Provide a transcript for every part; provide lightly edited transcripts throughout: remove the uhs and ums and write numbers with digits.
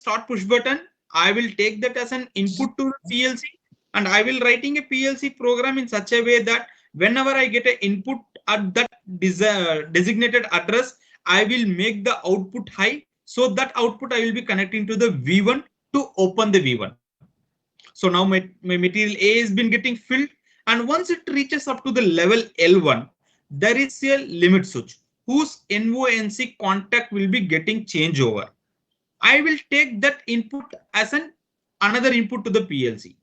start push button. I will take that as an input to the PLC, and I will writing a PLC program in such a way that whenever I get an input at that designated address, I will make the output high. So that output I will be connecting to the V1 to open the V1. So now my material A has been getting filled, and once it reaches up to the level L1, there is a limit switch whose NONC contact will be getting changeover. I will take that input as an another input to the PLC.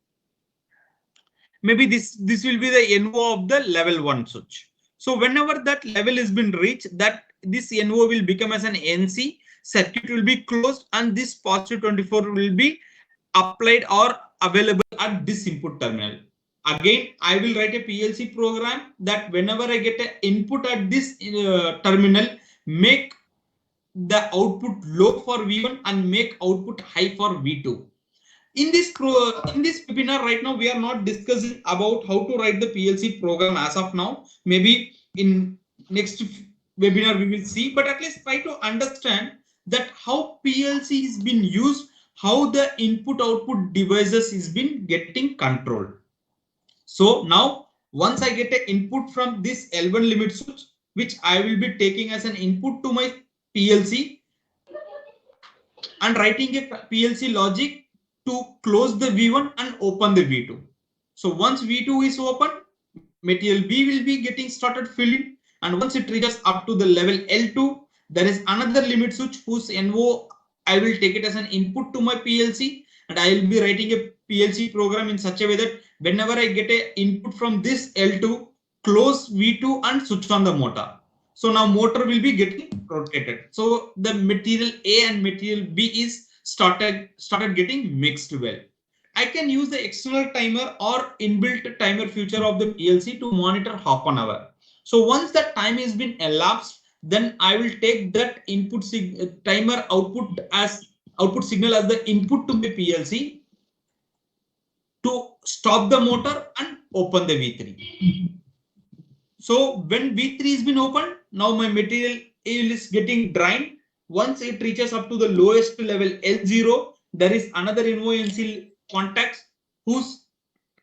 Maybe this will be the NO of the level 1 switch. So whenever that level has been reached, that this NO will become as an NC, circuit will be closed, and this positive 24 will be applied or available at this input terminal. Again, I will write a PLC program that whenever I get an input at this terminal, make the output low for V1 and make output high for V2. In this webinar right now, we are not discussing about how to write the PLC program as of now. Maybe in next webinar we will see, but at least try to understand that how PLC is being used, how the input output devices is been getting controlled. So now once I get an input from this L1 limit switch, which I will be taking as an input to my PLC and writing a PLC logic to close the V1 and open the V2. So once V2 is open, material B will be getting started filling, and once it reaches up to the level L2, there is another limit switch whose NO I will take it as an input to my PLC, and I will be writing a PLC program in such a way that whenever I get an input from this L2, close V2 and switch on the motor. So now motor will be getting rotated. So the material A and material B is started getting mixed well. I can use the external timer or inbuilt timer feature of the PLC to monitor half an hour. So once that time has been elapsed, then I will take that input timer output signal as the input to my PLC to stop the motor and open the V3. So when V3 has been opened, now my material is getting drained. Once it reaches up to the lowest level L0, there is another NONC contacts whose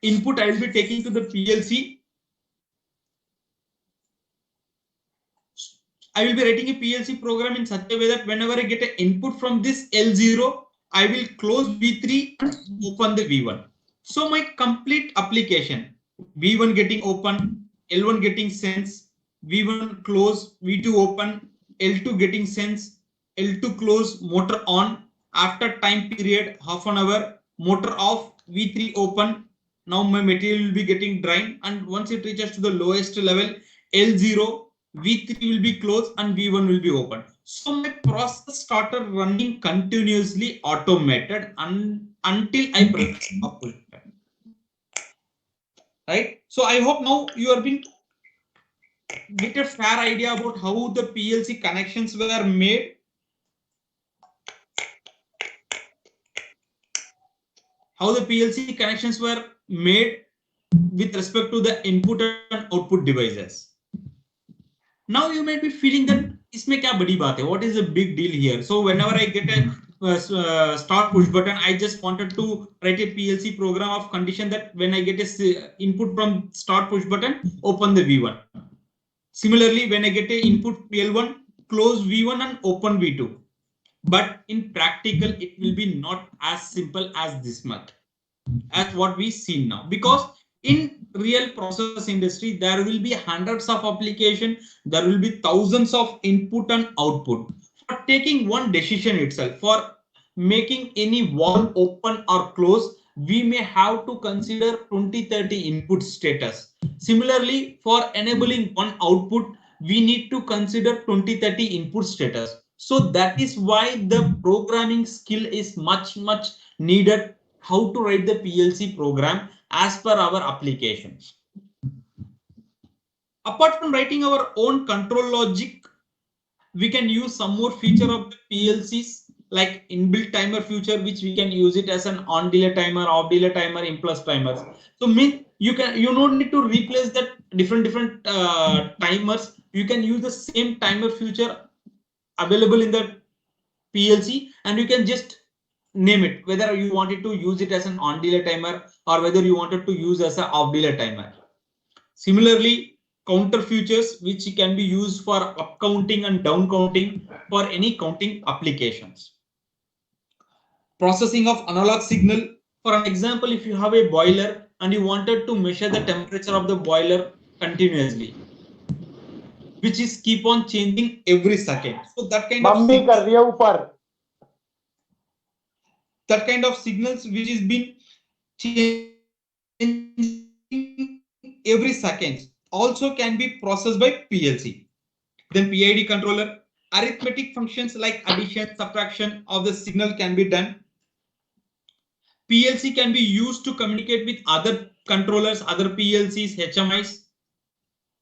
input I will be taking to the PLC. I will be writing a PLC program in such a way that whenever I get an input from this L0, I will close V3 and open the V1. So my complete application, V1 getting open, L1 getting sense, V1 close, V2 open, L2 getting sense, L2 close, motor on. After time period, half an hour, motor off, V3 open. Now my material will be getting drained, and once it reaches to the lowest level, L0, V3 will be closed and V1 will be open. So my process started running continuously automated until I press stop. Right? So I hope now you are being get a fair idea about how the PLC connections were made. How the PLC connections were made with respect to the input and output devices. Now you might be feeling that इसमें क्या बड़ी बात है? What is the big deal here? So whenever I get a start push button, I just wanted to write a PLC program of condition that when I get a input from start push button, open the V1. Similarly, when I get a input L1, close V1 and open V2. But in practical, it will be not as simple as this much as what we see now, because in real process industry there will be hundreds of application, there will be thousands of input and output. For taking one decision itself, for making any valve open or close, we may have to consider 20-30 input status. Similarly, for enabling one output, we need to consider 20-30 input status. So that is why the programming skill is much needed, how to write the PLC program as per our applications. Apart from writing our own control logic, we can use some more feature of the PLCs like inbuilt timer feature, which we can use it as an on delay timer, off delay timer, impulse timers. So you don't need to replace that different timers. You can use the same timer feature available in the PLC, and you can just name it, whether you wanted to use it as an on delay timer or whether you wanted to use as an off delay timer. Similarly, counter futures, which can be used for up counting and down counting for any counting applications. Processing of analog signal. For an example, if you have a boiler and you wanted to measure the temperature of the boiler continuously, which is keep on changing every second. So that kind of signals which is been changing every second also can be processed by PLC. Then PID controller, arithmetic functions like addition, subtraction of the signal can be done. PLC can be used to communicate with other controllers, other PLCs, HMIs.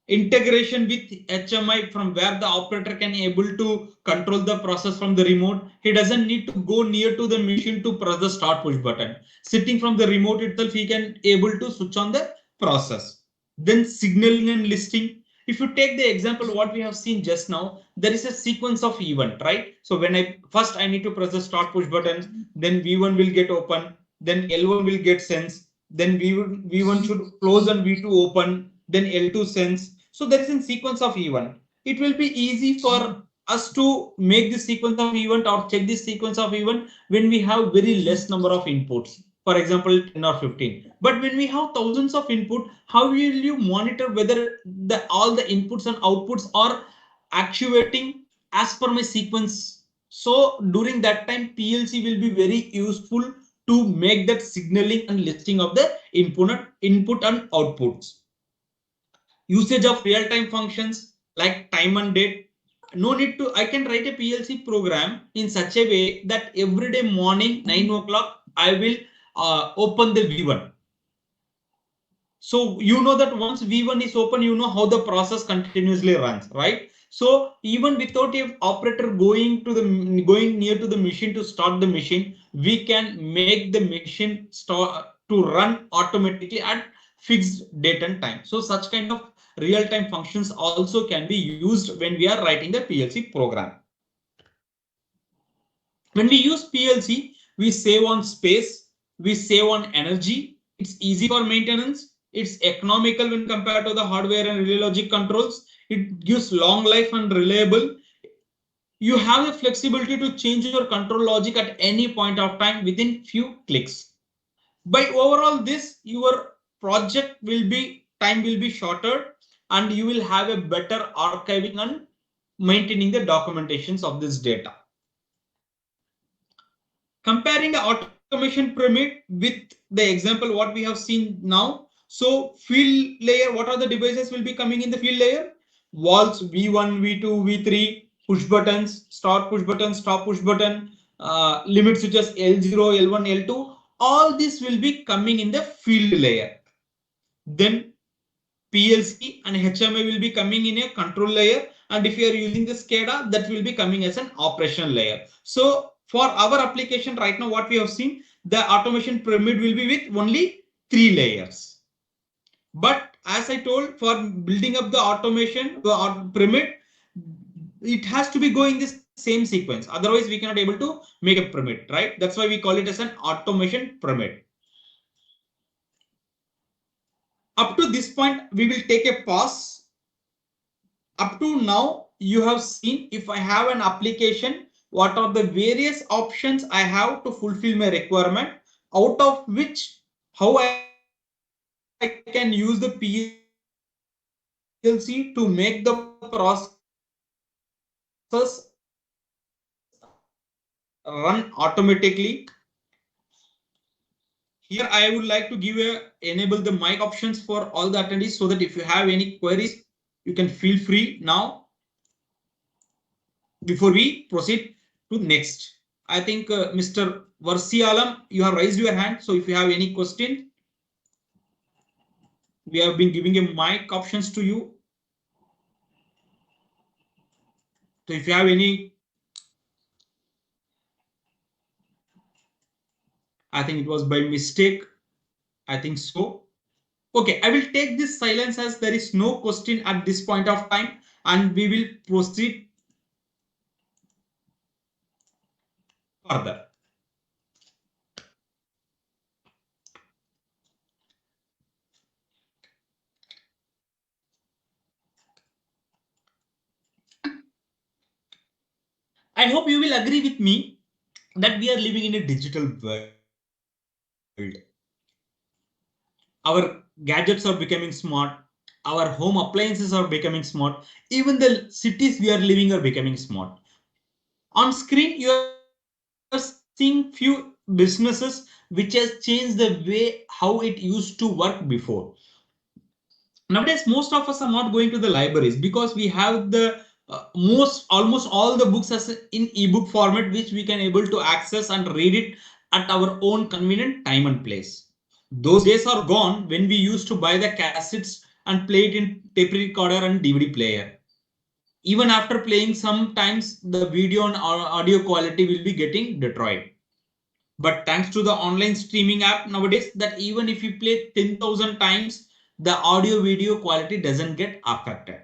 Integration with HMI from where the operator can able to control the process from the remote. He doesn't need to go near to the machine to press the start push button. Sitting from the remote itself, he can able to switch on the process. Then signaling and listing. If you take the example what we have seen just now, there is a sequence of event, right? So when I need to press the start push button, then V1 will get open, then L1 will get sense, then V1 should close and V2 open, then L2 sense. So there is a sequence of event. It will be easy for us to make this sequence of event or check this sequence of event when we have very less number of inputs. For example, 10 or 15. But when we have thousands of input, how will you monitor whether all the inputs and outputs are actuating as per my sequence? So during that time, PLC will be very useful to make that signaling and listing of the input and outputs. Usage of real-time functions like time and date. No need to, I can write a PLC program in such a way that every day morning 9 o'clock I will open the V1. So you know that once V1 is open, you know how the process continuously runs, right? So even without a operator going near to the machine to start the machine, we can make the machine start to run automatically at fixed date and time. So such kind of real-time functions also can be used when we are writing the PLC program. When we use PLC, we save on space, we save on energy. It's easy for maintenance. It's economical when compared to the hardware and relay logic controls. It gives long life and reliable. You have the flexibility to change your control logic at any point of time within few clicks. By overall this, your project time will be shorter and you will have a better archiving and maintaining the documentations of this data. Comparing the automation pyramid with the example what we have seen now. So field layer, what are the devices will be coming in the field layer? Valves V1, V2, V3, push buttons, start push button, stop push button, limit switches L0, L1, L2. All this will be coming in the field layer. Then PLC and HMI will be coming in a control layer. And if you are using the SCADA, that will be coming as an operational layer. So for our application right now, what we have seen, the automation pyramid will be with only 3 layers. But as I told, for building up the automation pyramid, it has to be going this same sequence. Otherwise, we cannot able to make a pyramid, right? That's why we call it as an automation pyramid. Up to this point, we will take a pause. Up to now, you have seen if I have an application, what are the various options I have to fulfill my requirement, out of which how I can use the PLC to make the process run automatically. Here I would like to enable the mic options for all the attendees so that if you have any queries, you can feel free now. Before we proceed to next, I think Mr. Varsialam, you have raised your hand. So if you have any question, we have been giving a mic options to you. So if you have any, I think it was by mistake. I think so. Okay, I will take this silence as there is no question at this point of time, and we will proceed further. I hope you will agree with me that we are living in a digital world. Our gadgets are becoming smart. Our home appliances are becoming smart. Even the cities we are living are becoming smart. On screen, you are seeing few businesses which has changed the way how it used to work before. Nowadays, most of us are not going to the libraries because we have the almost all the books as in ebook format, which we can able to access and read it at our own convenient time and place. Those days are gone when we used to buy the cassettes and play it in tape recorder and DVD player. Even after playing, sometimes the video and audio quality will be getting destroyed. But thanks to the online streaming app nowadays, that even if you play 10,000 times, the audio video quality doesn't get affected.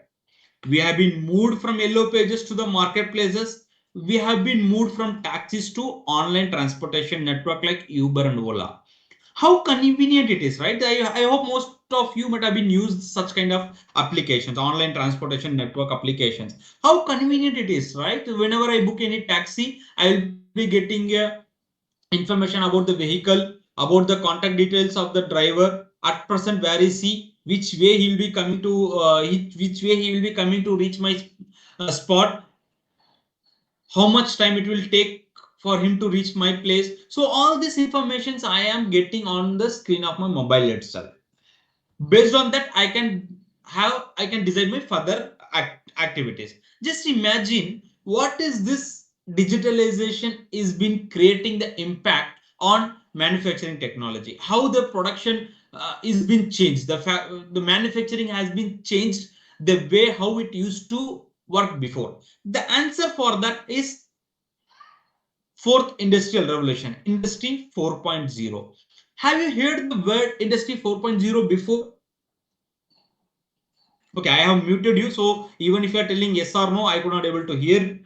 We have been moved from yellow pages to the marketplaces. We have been moved from taxis to online transportation network like Uber and Ola. How convenient it is, right? I hope most of you might have been used such kind of applications, online transportation network applications. How convenient it is, right? Whenever I book any taxi, I will be getting information about the vehicle, about the contact details of the driver, at present where is he, which way he will be coming to, which way he will be coming to reach my spot, how much time it will take for him to reach my place. So all these informations I am getting on the screen of my mobile itself. Based on that, I can decide my further activities. Just imagine what is this digitalization is been creating the impact on manufacturing technology, how the production is been changed, the manufacturing has been changed, the way how it used to work before. The answer for that is fourth industrial revolution, industry 4.0. Have you heard the word industry 4.0 before? Okay, I have muted you, so even if you are telling yes or no, I could not able to hear.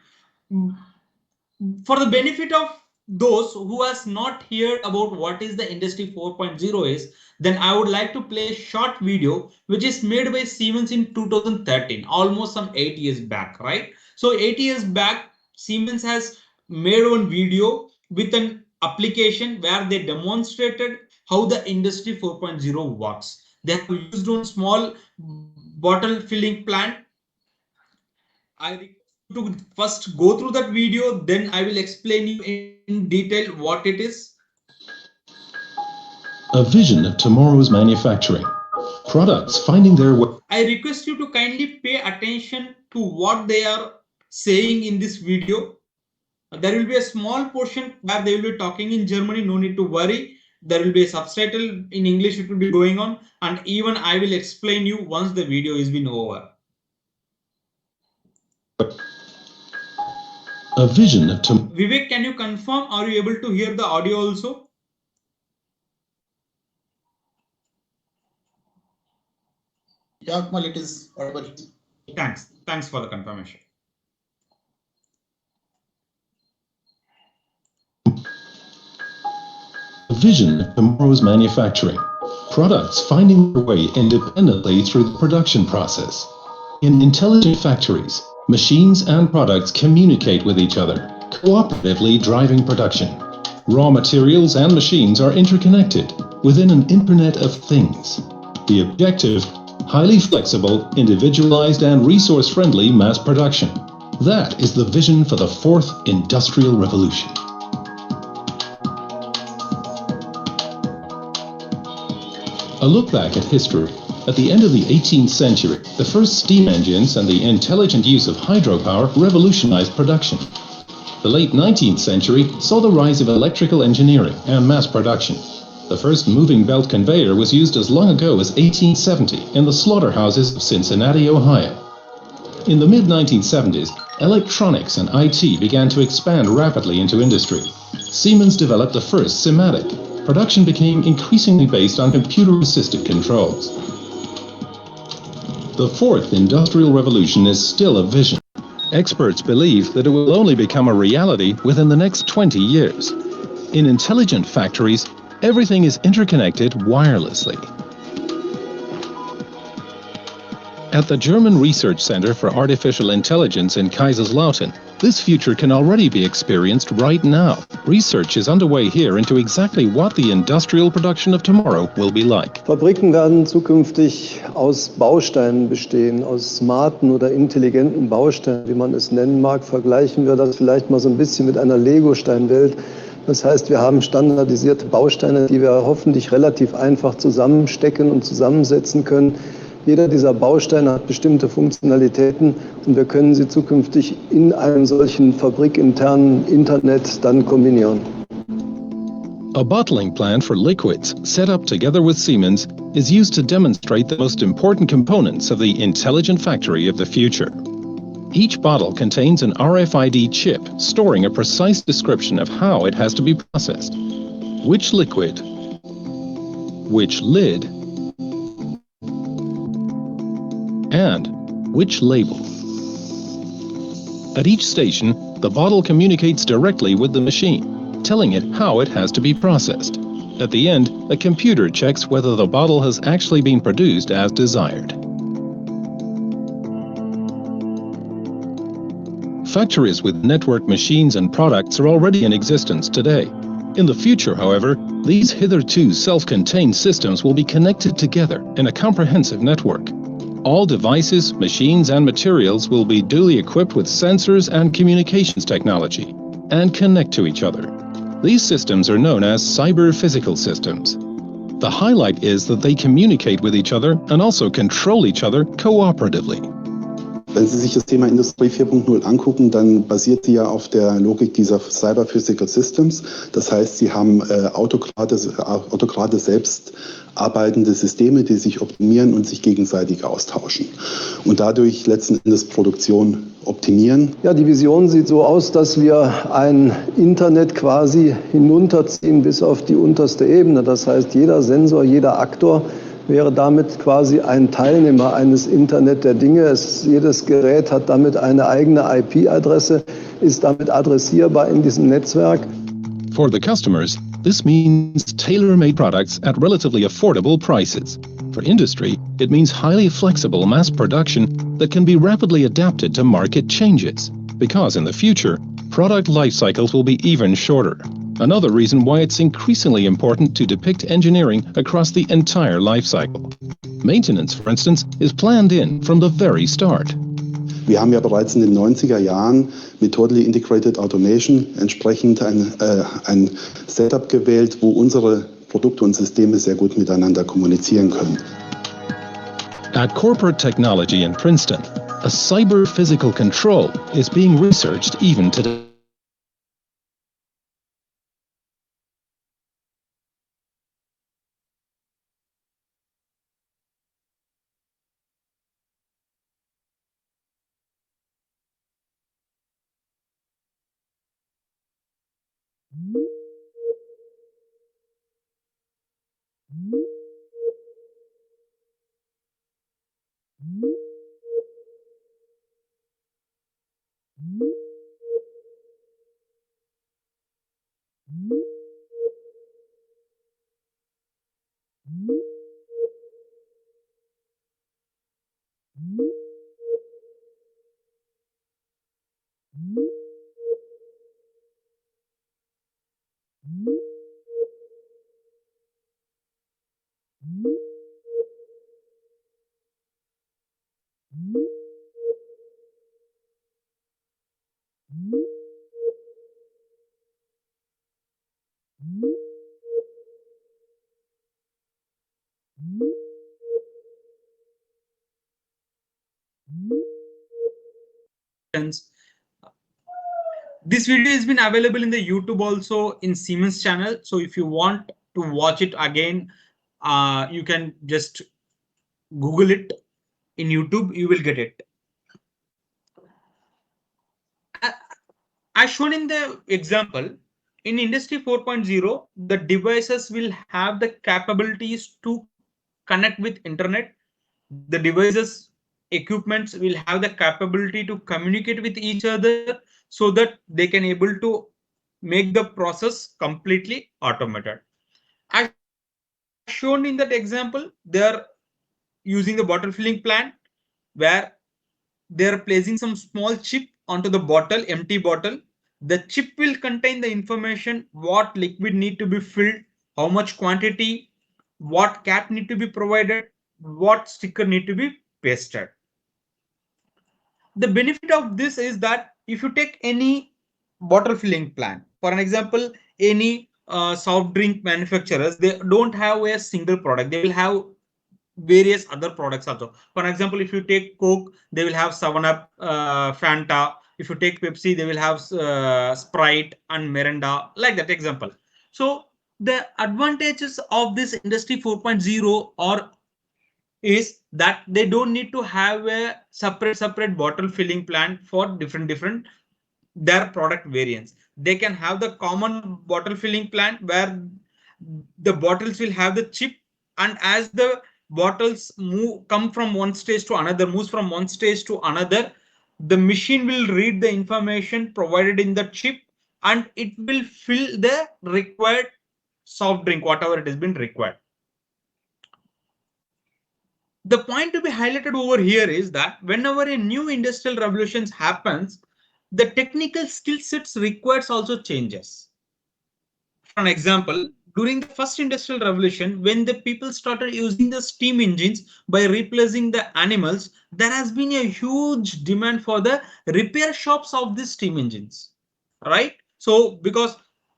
For the benefit of those who has not heard about what is the industry 4.0 is, then I would like to play a short video which is made by Siemens in 2013, almost some 8 years back, right? So 8 years back, Siemens has made one video with an application where they demonstrated how the industry 4.0 works. They have used one small bottle filling plant. I request you to first go through that video, then I will explain you in detail what it is. A vision of tomorrow's manufacturing. Products finding their way. I request you to kindly pay attention to what they are saying in this video. There will be a small portion where they will be talking in Germany, no need to worry. There will be a subtitle in English, it will be going on, and even I will explain you once the video is been over. A vision of Vivek, can you confirm? Are you able to hear the audio also? Yeah, Akmal, it is audible. Thanks for the confirmation. A vision of tomorrow's manufacturing. Products finding their way independently through the production process. In intelligent factories, machines and products communicate with each other, cooperatively driving production. Raw materials and machines are interconnected within an Internet of Things. The objective: highly flexible, individualized, and resource-friendly mass production. That is the vision for the fourth industrial revolution. A look back at history. At the end of the 18th century, the first steam engines and the intelligent use of hydropower revolutionized production. The late 19th century saw the rise of electrical engineering and mass production. The first moving belt conveyor was used as long ago as 1870 in the slaughterhouses of Cincinnati, Ohio. In the mid-1970s, electronics and IT began to expand rapidly into industry. Siemens developed the first SIMATIC. Production became increasingly based on computer-assisted controls. The fourth industrial revolution is still a vision. Experts believe that it will only become a reality within the next 20 years. In intelligent factories, everything is interconnected wirelessly. At the German Research Center for Artificial Intelligence in Kaiserslautern, This future can already be experienced right now. Research is underway here into exactly what the industrial production of tomorrow will be like. Fabriken werden zukünftig aus Bausteinen bestehen, aus smarten oder intelligenten Bausteinen, wie man es nennen mag. Vergleichen wir das vielleicht mal so ein bisschen mit einer Lego-Steinwelt. Das heißt, wir haben standardisierte Bausteine, die wir hoffentlich relativ einfach zusammenstecken und zusammensetzen können. Jeder dieser Bausteine hat bestimmte Funktionalitäten und wir können sie zukünftig in einem solchen fabrikinternen Internet dann kombinieren. A bottling plant for liquids, set up together with Siemens, is used to demonstrate the most important components of the intelligent factory of the future. Each bottle contains an RFID chip storing a precise description of how it has to be processed. Which liquid, which lid, and which label. At each station, the bottle communicates directly with the machine, telling it how it has to be processed. At the end, a computer checks whether the bottle has actually been produced as desired. Factories with networked machines and products are already in existence today. In the future, however, these hitherto self-contained systems will be connected together in a comprehensive network. All devices, machines, and materials will be duly equipped with sensors and communications technology and connect to each other. These systems are known as cyber-physical systems. The highlight is that they communicate with each other and also control each other cooperatively. Wenn Sie sich das Thema Industrie 4.0 angucken, dann basiert sie ja auf der Logik dieser Cyber Physical Systems. Das heißt, Sie haben autokrate selbst arbeitende Systeme, die sich optimieren und sich gegenseitig austauschen und dadurch letzten Endes Produktion optimieren. Ja, die Vision sieht so aus, dass wir ein Internet quasi hinunterziehen bis auf die unterste Ebene. Das heißt, jeder Sensor, jeder Aktor wäre damit quasi ein Teilnehmer eines Internet der Dinge. Jedes Gerät hat damit eine eigene IP-Adresse, ist damit adressierbar in diesem Netzwerk. For the customers, this means tailor-made products at relatively affordable prices. For industry, it means highly flexible mass production that can be rapidly adapted to market changes, because in the future, product life cycles will be even shorter. Another reason why it's increasingly important to depict engineering across the entire life cycle. Maintenance, for instance, is planned in from the very start. Wir haben ja bereits in den 90er Jahren mit Totally Integrated Automation entsprechend ein Setup gewählt, wo unsere Produkte und Systeme sehr gut miteinander kommunizieren können. At Corporate Technology in Princeton, a cyber-physical control is being researched even today. This video has been available in the YouTube also in Siemens channel. So if you want to watch it again, you can just Google it in YouTube, you will get it. As shown in the example, in Industry 4.0, the devices will have the capabilities to connect with internet. The devices, equipments will have the capability to communicate with each other so that they can able to make the process completely automated. As shown in that example, they are using the bottle filling plant where they are placing some small chip onto the bottle, empty bottle. The chip will contain the information, what liquid need to be filled, how much quantity, what cap need to be provided, what sticker need to be pasted. The benefit of this is that if you take any bottle filling plant, for an example, any soft drink manufacturers, they don't have a single product. They will have various other products also. For example, if you take Coke, they will have 7-Up, Fanta. If you take Pepsi, they will have Sprite and Mirinda, like that example. So the advantages of this Industry 4.0 are is that they don't need to have a separate bottle filling plant for different their product variants. They can have the common bottle filling plant where the bottles will have the chip, and as the bottles come from one stage to another, moves from one stage to another, the machine will read the information provided in the chip and it will fill the required soft drink, whatever it has been required. The point to be highlighted over here is that whenever a new industrial revolution happens, the technical skill sets required also changes. For an example, during the first industrial revolution, when the people started using the steam engines by replacing the animals, there has been a huge demand for the repair shops of these steam engines, right? So because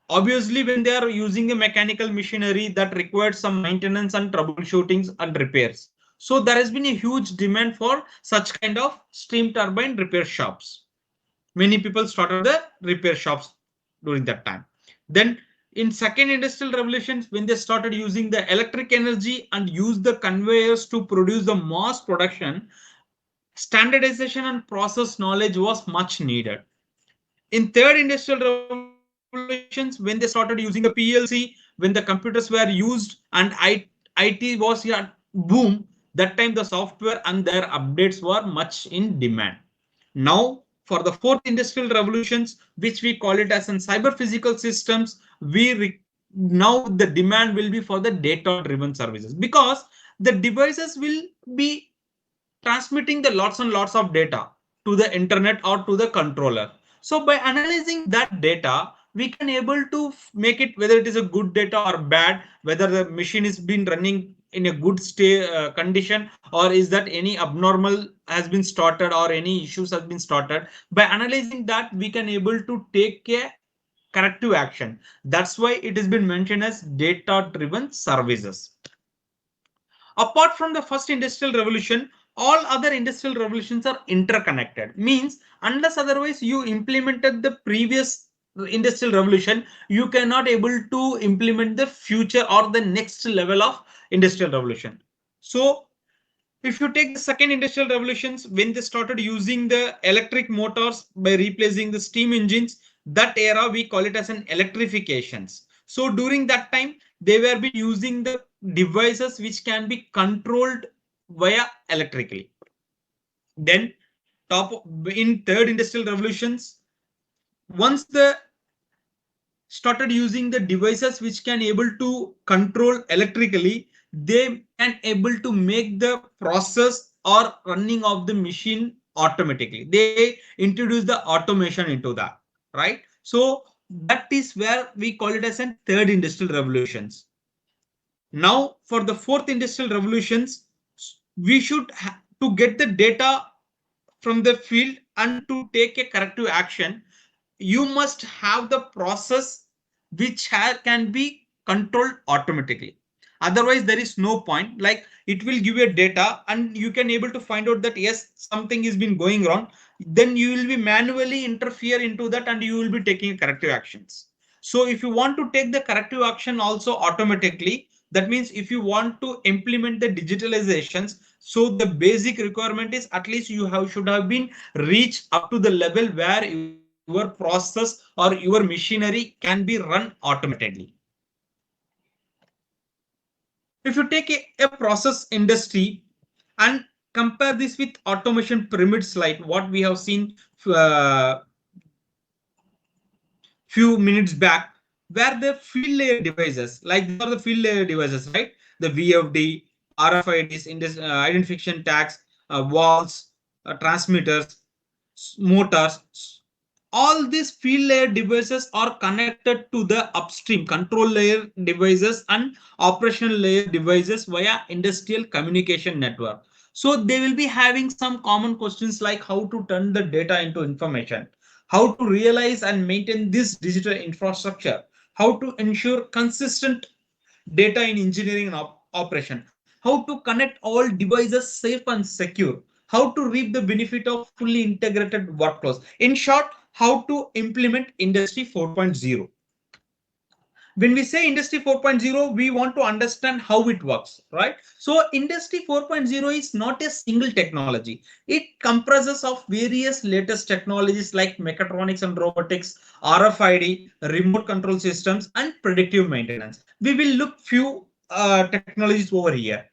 obviously when they are using a mechanical machinery that requires some maintenance and troubleshootings and repairs. So there has been a huge demand for such kind of steam turbine repair shops. Many people started the repair shops during that time. Then in second industrial revolutions, when they started using the electric energy and use the conveyors to produce the mass production, standardization and process knowledge was much needed. In third industrial revolutions, when they started using the PLC, when the computers were used and IT was a boom, that time the software and their updates were much in demand. Now for the fourth industrial revolutions, which we call it as in cyber physical systems, now the demand will be for the data driven services, because the devices will be transmitting the lots and lots of data to the internet or to the controller. So by analyzing that data, we can able to make it whether it is a good data or bad, whether the machine is been running in a good condition, or is that any abnormal has been started or any issues has been started. By analyzing that, we can able to take a corrective action. That's why it has been mentioned as data driven services. Apart from the first industrial revolution, all other industrial revolutions are interconnected. Means unless otherwise you implemented the previous industrial revolution, you cannot able to implement the future or the next level of industrial revolution. So if you take the second industrial revolutions, when they started using the electric motors by replacing the steam engines, that era we call it as an electrifications. So during that time, they were be using the devices which can be controlled via electrically. Then in third industrial revolutions, once the started using the devices which can able to control electrically, they can able to make the process or running of the machine automatically. They introduce the automation into that, right? So that is where we call it as a third industrial revolutions. Now for the fourth industrial revolutions, we should to get the data from the field and to take a corrective action, you must have the process which can be controlled automatically. Otherwise there is no point. Like it will give you data and you can able to find out that yes, something has been going wrong, then you will be manually interfere into that and you will be taking corrective actions. So if you want to take the corrective action also automatically, that means if you want to implement the digitalizations, so the basic requirement is at least you should have been reached up to the level where your process or your machinery can be run automatically. If you take a process industry and compare this with automation pyramid slide, what we have seen few minutes back, where the field layer devices, like these are the field layer devices, right? The VFD, RFIDs, identification tags, walls, transmitters. motors. All these field layer devices are connected to the upstream control layer devices and operational layer devices via industrial communication network. So they will be having some common questions like how to turn the data into information, how to realize and maintain this digital infrastructure, how to ensure consistent data in engineering and operation, how to connect all devices safe and secure, how to reap the benefit of fully integrated workflows. In short, how to implement Industry 4.0. When we say Industry 4.0, we want to understand how it works, right? So Industry 4.0 is not a single technology. It comprises of various latest technologies like mechatronics and robotics, RFID, remote control systems, and predictive maintenance. We will look few technologies over here.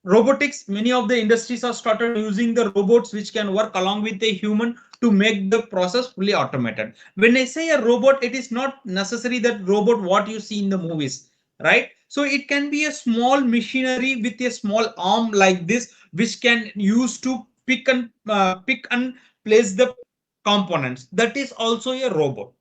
Robotics, many of the industries have started using the robots which can work along with a human to make the process fully automated. When I say a robot, it is not necessary that robot what you see in the movies, right? So it can be a small machinery with a small arm like this which can use to pick and place the components. That is also a robot.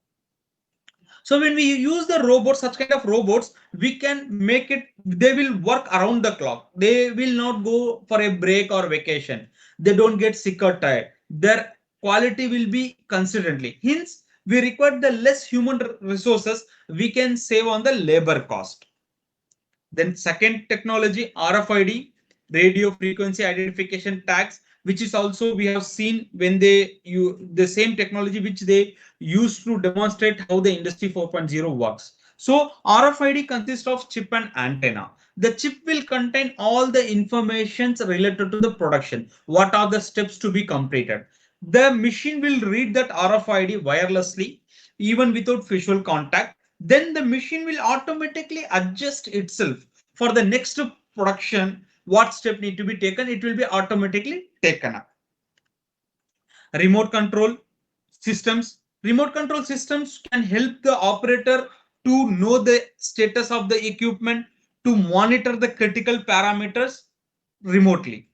So when we use the robots, such kind of robots, we can make it, they will work around the clock. They will not go for a break or vacation. They don't get sick or tired. Their quality will be consistently. Hence, we require the less human resources, we can save on the labor cost. Then second technology, RFID, radio frequency identification tags, which is also we have seen when they use the same technology which they use to demonstrate how the Industry 4.0 works. So RFID consists of chip and antenna. The chip will contain all the information related to the production. What are the steps to be completed? The machine will read that RFID wirelessly, even without visual contact. Then the machine will automatically adjust itself for the next production. What step need to be taken, it will be automatically taken up. Remote control systems can help the operator to know the status of the equipment, to monitor the critical parameters remotely.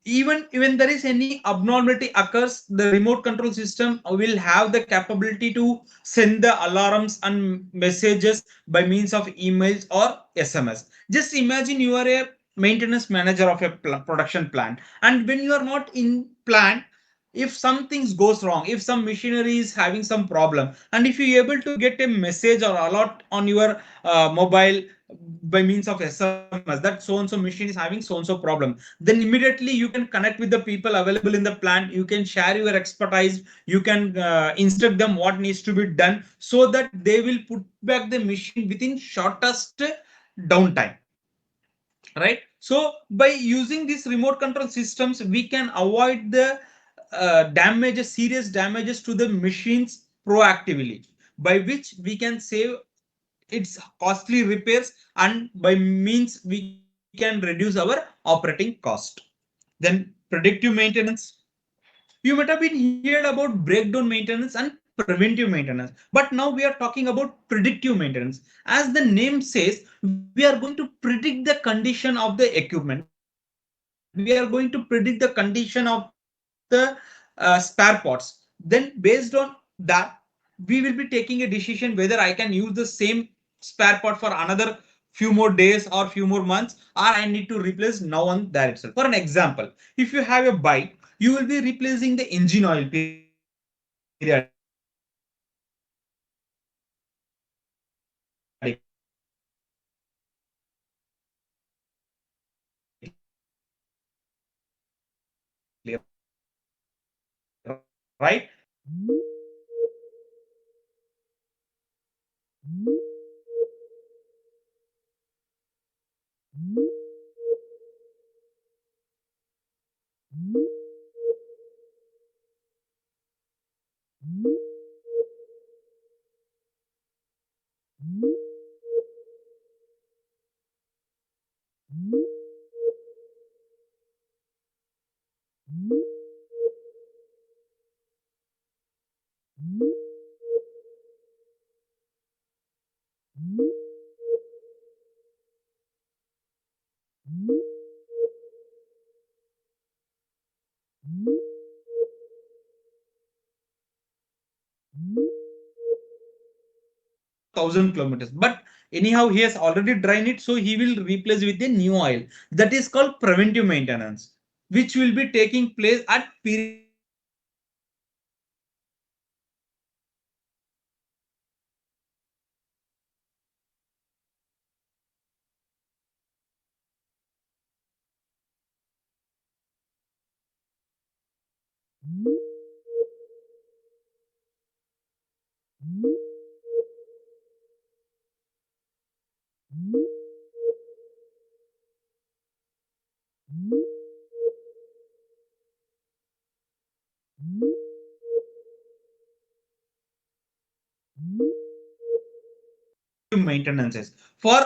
Even when there is any abnormality occurs, the remote control system will have the capability to send the alarms and messages by means of emails or SMS. Just imagine you are a maintenance manager of a production plant, and when you are not in plant, if some things goes wrong, if some machinery is having some problem, and if you are able to get a message or alert on your mobile by means of SMS that so and so machine is having so and so problem, then immediately you can connect with the people available in the plant. You can share your expertise. You can instruct them what needs to be done so that they will put back the machine within shortest downtime, right? So by using these remote control systems, we can avoid the damages, serious damages to the machines proactively, by which we can save its costly repairs, and by means we can reduce our operating cost. Then predictive maintenance. You might have been heard about breakdown maintenance and preventive maintenance, but now we are talking about predictive maintenance. As the name says, we are going to predict the condition of the equipment. We are going to predict the condition of the spare parts. Then based on that, we will be taking a decision whether I can use the same spare part for another few more days or few more months, or I need to replace now and there itself. For an example, if you have a bike, you will be replacing the engine oil periodically. Why? Because the engine oil is having some problem, or the engine is having some fault, or the engine is having some problem with the right? 1000 kilometers. But anyhow, he has already drained it, so he will replace with the new oil. That is called preventive maintenance, which will be taking place at periodic maintenances. For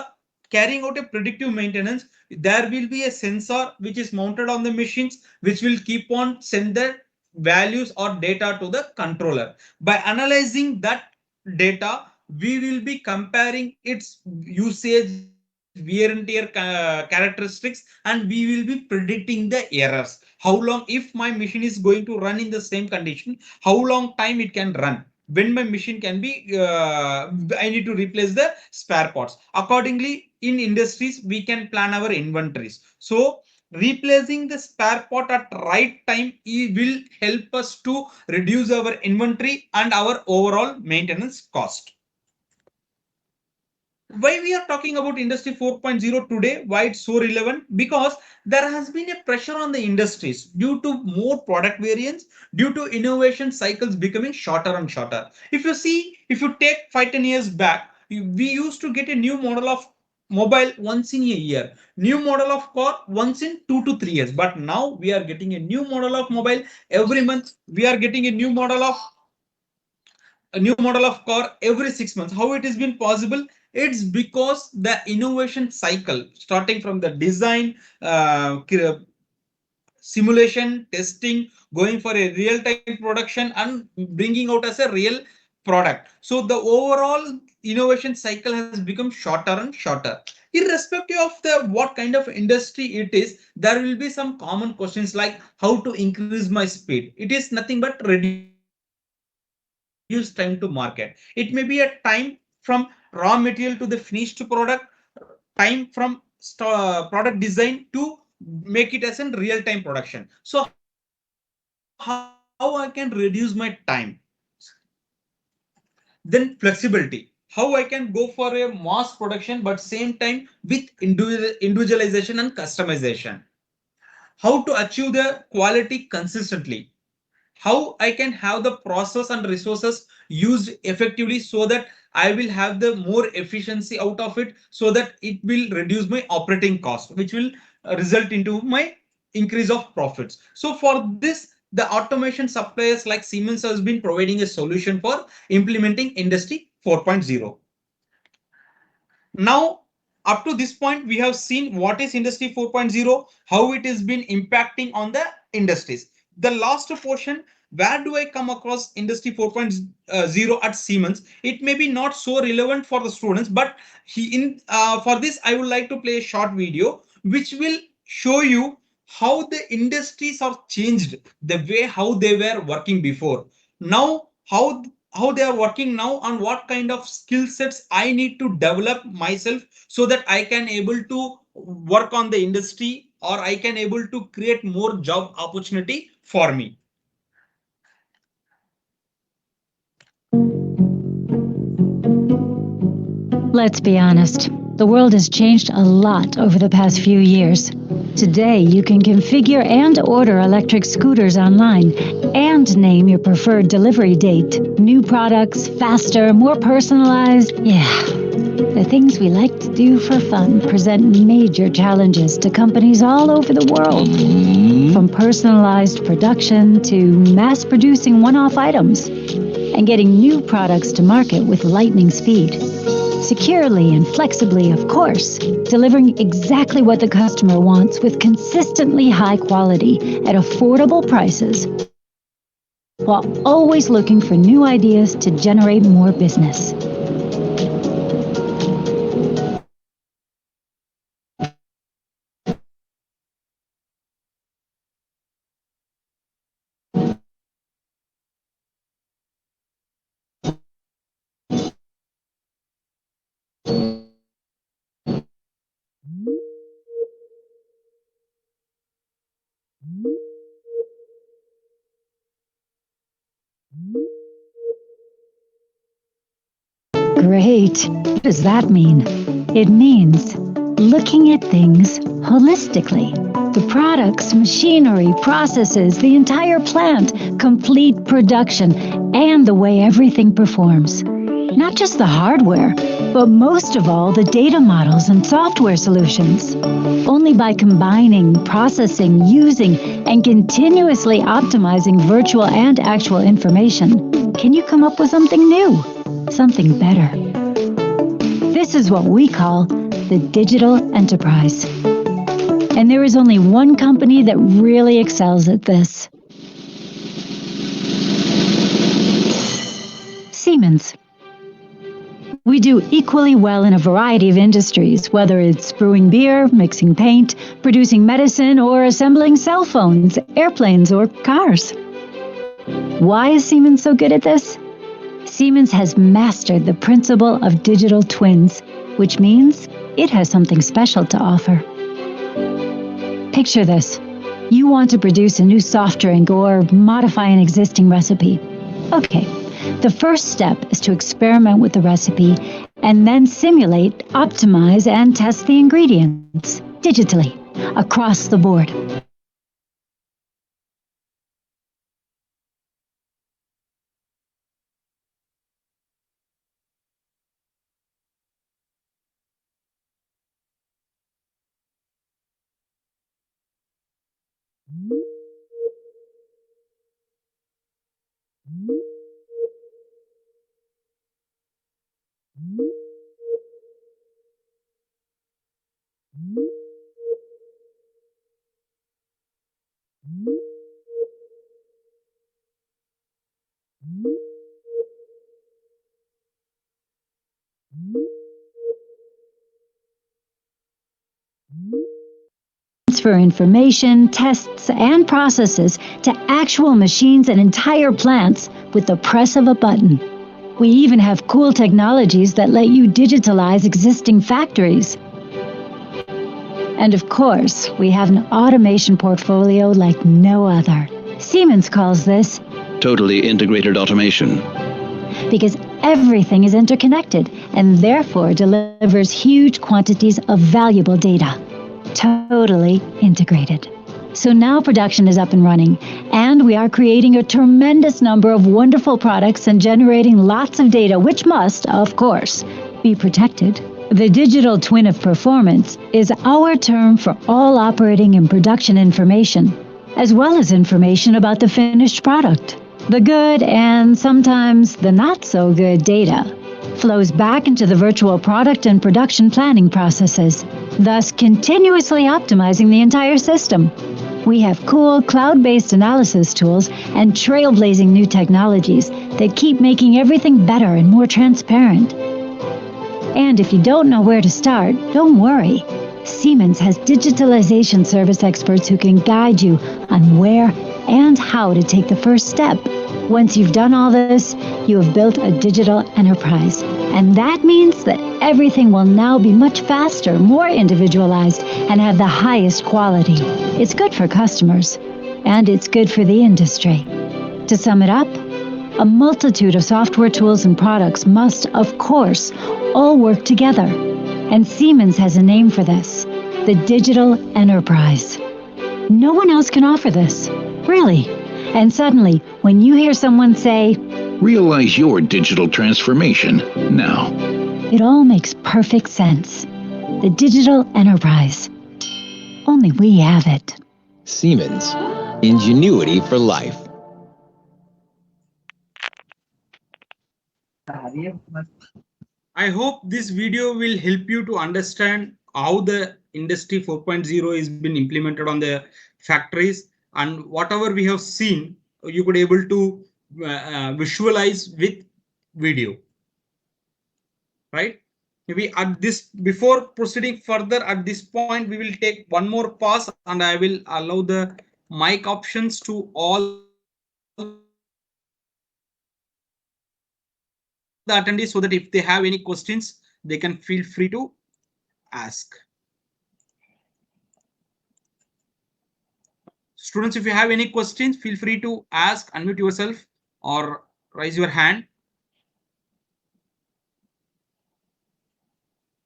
carrying out a predictive maintenance, there will be a sensor which is mounted on the machines, which will keep on send the values or data to the controller. By analyzing that data, we will be comparing its usage, wear and tear characteristics, and we will be predicting the errors. How long, if my machine is going to run in the same condition, how long time it can run, when my machine can be I need to replace the spare parts. Accordingly, in industries we can plan our inventories, so replacing the spare part at right time will help us to reduce our inventory and our overall maintenance cost. Why we are talking about industry 4.0 today, why it's so relevant? Because there has been a pressure on the industries due to more product variants, due to innovation cycles becoming shorter and shorter. If you see, if you take 5-10 years back, we used to get a new model of mobile once in a year, new model of car once in 2 to 3 years. But now we are getting a new model of mobile every month. We are getting a new model of car every 6 months. How it has been possible? It's because the innovation cycle, starting from the design, simulation, testing, going for a real-time production, and bringing out as a real product. So the overall innovation cycle has become shorter and shorter. Irrespective of the what kind of industry it is, there will be some common questions like how to increase my speed. It is nothing but reduce time to market. It may be a time from raw material to the finished product, time from product design to make it as a real time production. So how I can reduce my time? Then flexibility, how I can go for a mass production but same time with individualization and customization. How to achieve the quality consistently, how I can have the process and resources used effectively so that I will have the more efficiency out of it, so that it will reduce my operating cost, which will result into my increase of profits. So for this, the automation suppliers like Siemens has been providing a solution for implementing industry 4.0. Now, up to this point, we have seen what is industry 4.0, how it has been impacting on the industries. The last portion, where do I come across industry 4.0 at Siemens? It may be not so relevant for the students, but for this, I would like to play a short video which will show you how the industries are changed, the way how they were working before. Now, how they are working now, and what kind of skill sets I need to develop myself so that I can able to work on the industry, or I can able to create more job opportunity for me. Let's be honest, the world has changed a lot over the past few years. Today, you can configure and order electric scooters online and name your preferred delivery date. New products, faster, more personalized. Yeah, the things we like to do for fun present major challenges to companies all over the world. From personalized production to mass producing one-off items and getting new products to market with lightning speed. Securely and flexibly, of course, delivering exactly what the customer wants with consistently high quality at affordable prices, while always looking for new ideas to generate more business. Great. What does that mean? It means looking at things holistically. The products, machinery, processes, the entire plant, complete production, and the way everything performs. Not just the hardware, but most of all the data models and software solutions. Only by combining, processing, using, and continuously optimizing virtual and actual information can you come up with something new, something better. This is what we call the digital enterprise. And there is only one company that really excels at this. Siemens. We do equally well in a variety of industries, whether it's brewing beer, mixing paint, producing medicine, or assembling cell phones, airplanes, or cars. Why is Siemens so good at this? Siemens has mastered the principle of digital twins, which means it has something special to offer. Picture this. You want to produce a new soft drink or modify an existing recipe. Okay. The first step is to experiment with the recipe and then simulate, optimize, and test the ingredients digitally across the board. Transfer information, tests, and processes to actual machines and entire plants with the press of a button. We even have cool technologies that let you digitalize existing factories. And of course, we have an automation portfolio like no other. Siemens calls this totally integrated automation, because everything is interconnected and therefore delivers huge quantities of valuable data. Totally integrated. So now production is up and running, and we are creating a tremendous number of wonderful products and generating lots of data, which must, of course, be protected. The digital twin of performance is our term for all operating and production information, as well as information about the finished product. The good and sometimes the not so good data flows back into the virtual product and production planning processes, thus continuously optimizing the entire system. We have cool cloud-based analysis tools and trailblazing new technologies that keep making everything better and more transparent. And if you don't know where to start, don't worry. Siemens has digitalization service experts who can guide you on where and how to take the first step. Once you've done all this, you have built a digital enterprise. And that means that everything will now be much faster, more individualized, and have the highest quality. It's good for customers, and it's good for the industry. To sum it up, a multitude of software tools and products must, of course, all work together. And Siemens has a name for this, the digital enterprise. No one else can offer this, really. And suddenly, when you hear someone say, realize your digital transformation now, it all makes perfect sense. The digital enterprise. Only we have it. Siemens. Ingenuity for life. I hope this video will help you to understand how the Industry 4.0 has been implemented on the factories, and whatever we have seen, you could able to visualize with video, right? Maybe at this, before proceeding further, at this point, we will take one more pause and I will allow the mic options to all the attendees so that if they have any questions, they can feel free to ask. Students, if you have any questions, feel free to ask, unmute yourself or raise your hand.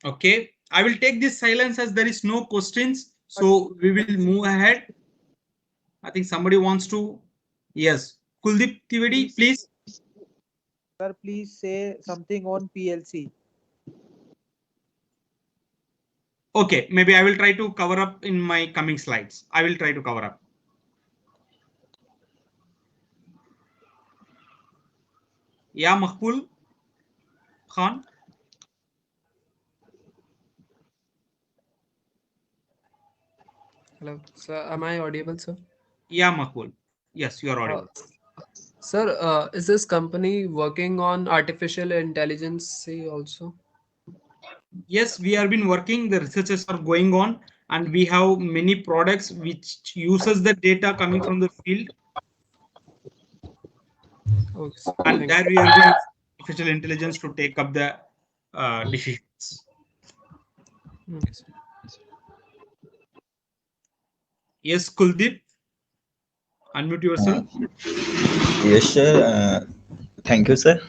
Okay, I will take this silence as there is no questions. So we will move ahead. I think somebody wants to. Yes, Kuldeep Trivedi, please. Sir, please say something on PLC. Okay, maybe I will try to cover up in my coming slides. I will try to cover up. Yeah, Mahbul Khan. Hello, sir. Am I audible, sir? Yeah, Mahbul. Yes, you are audible. Sir, is this company working on artificial intelligence also? Yes, we have been working. The researches are going on, and we have many products which uses the data coming from the field. Okay, And thank there you. we are using artificial intelligence to take up the decisions. Okay, sir. Yes, Kuldeep, unmute yourself. Yes, sir. Thank you, sir.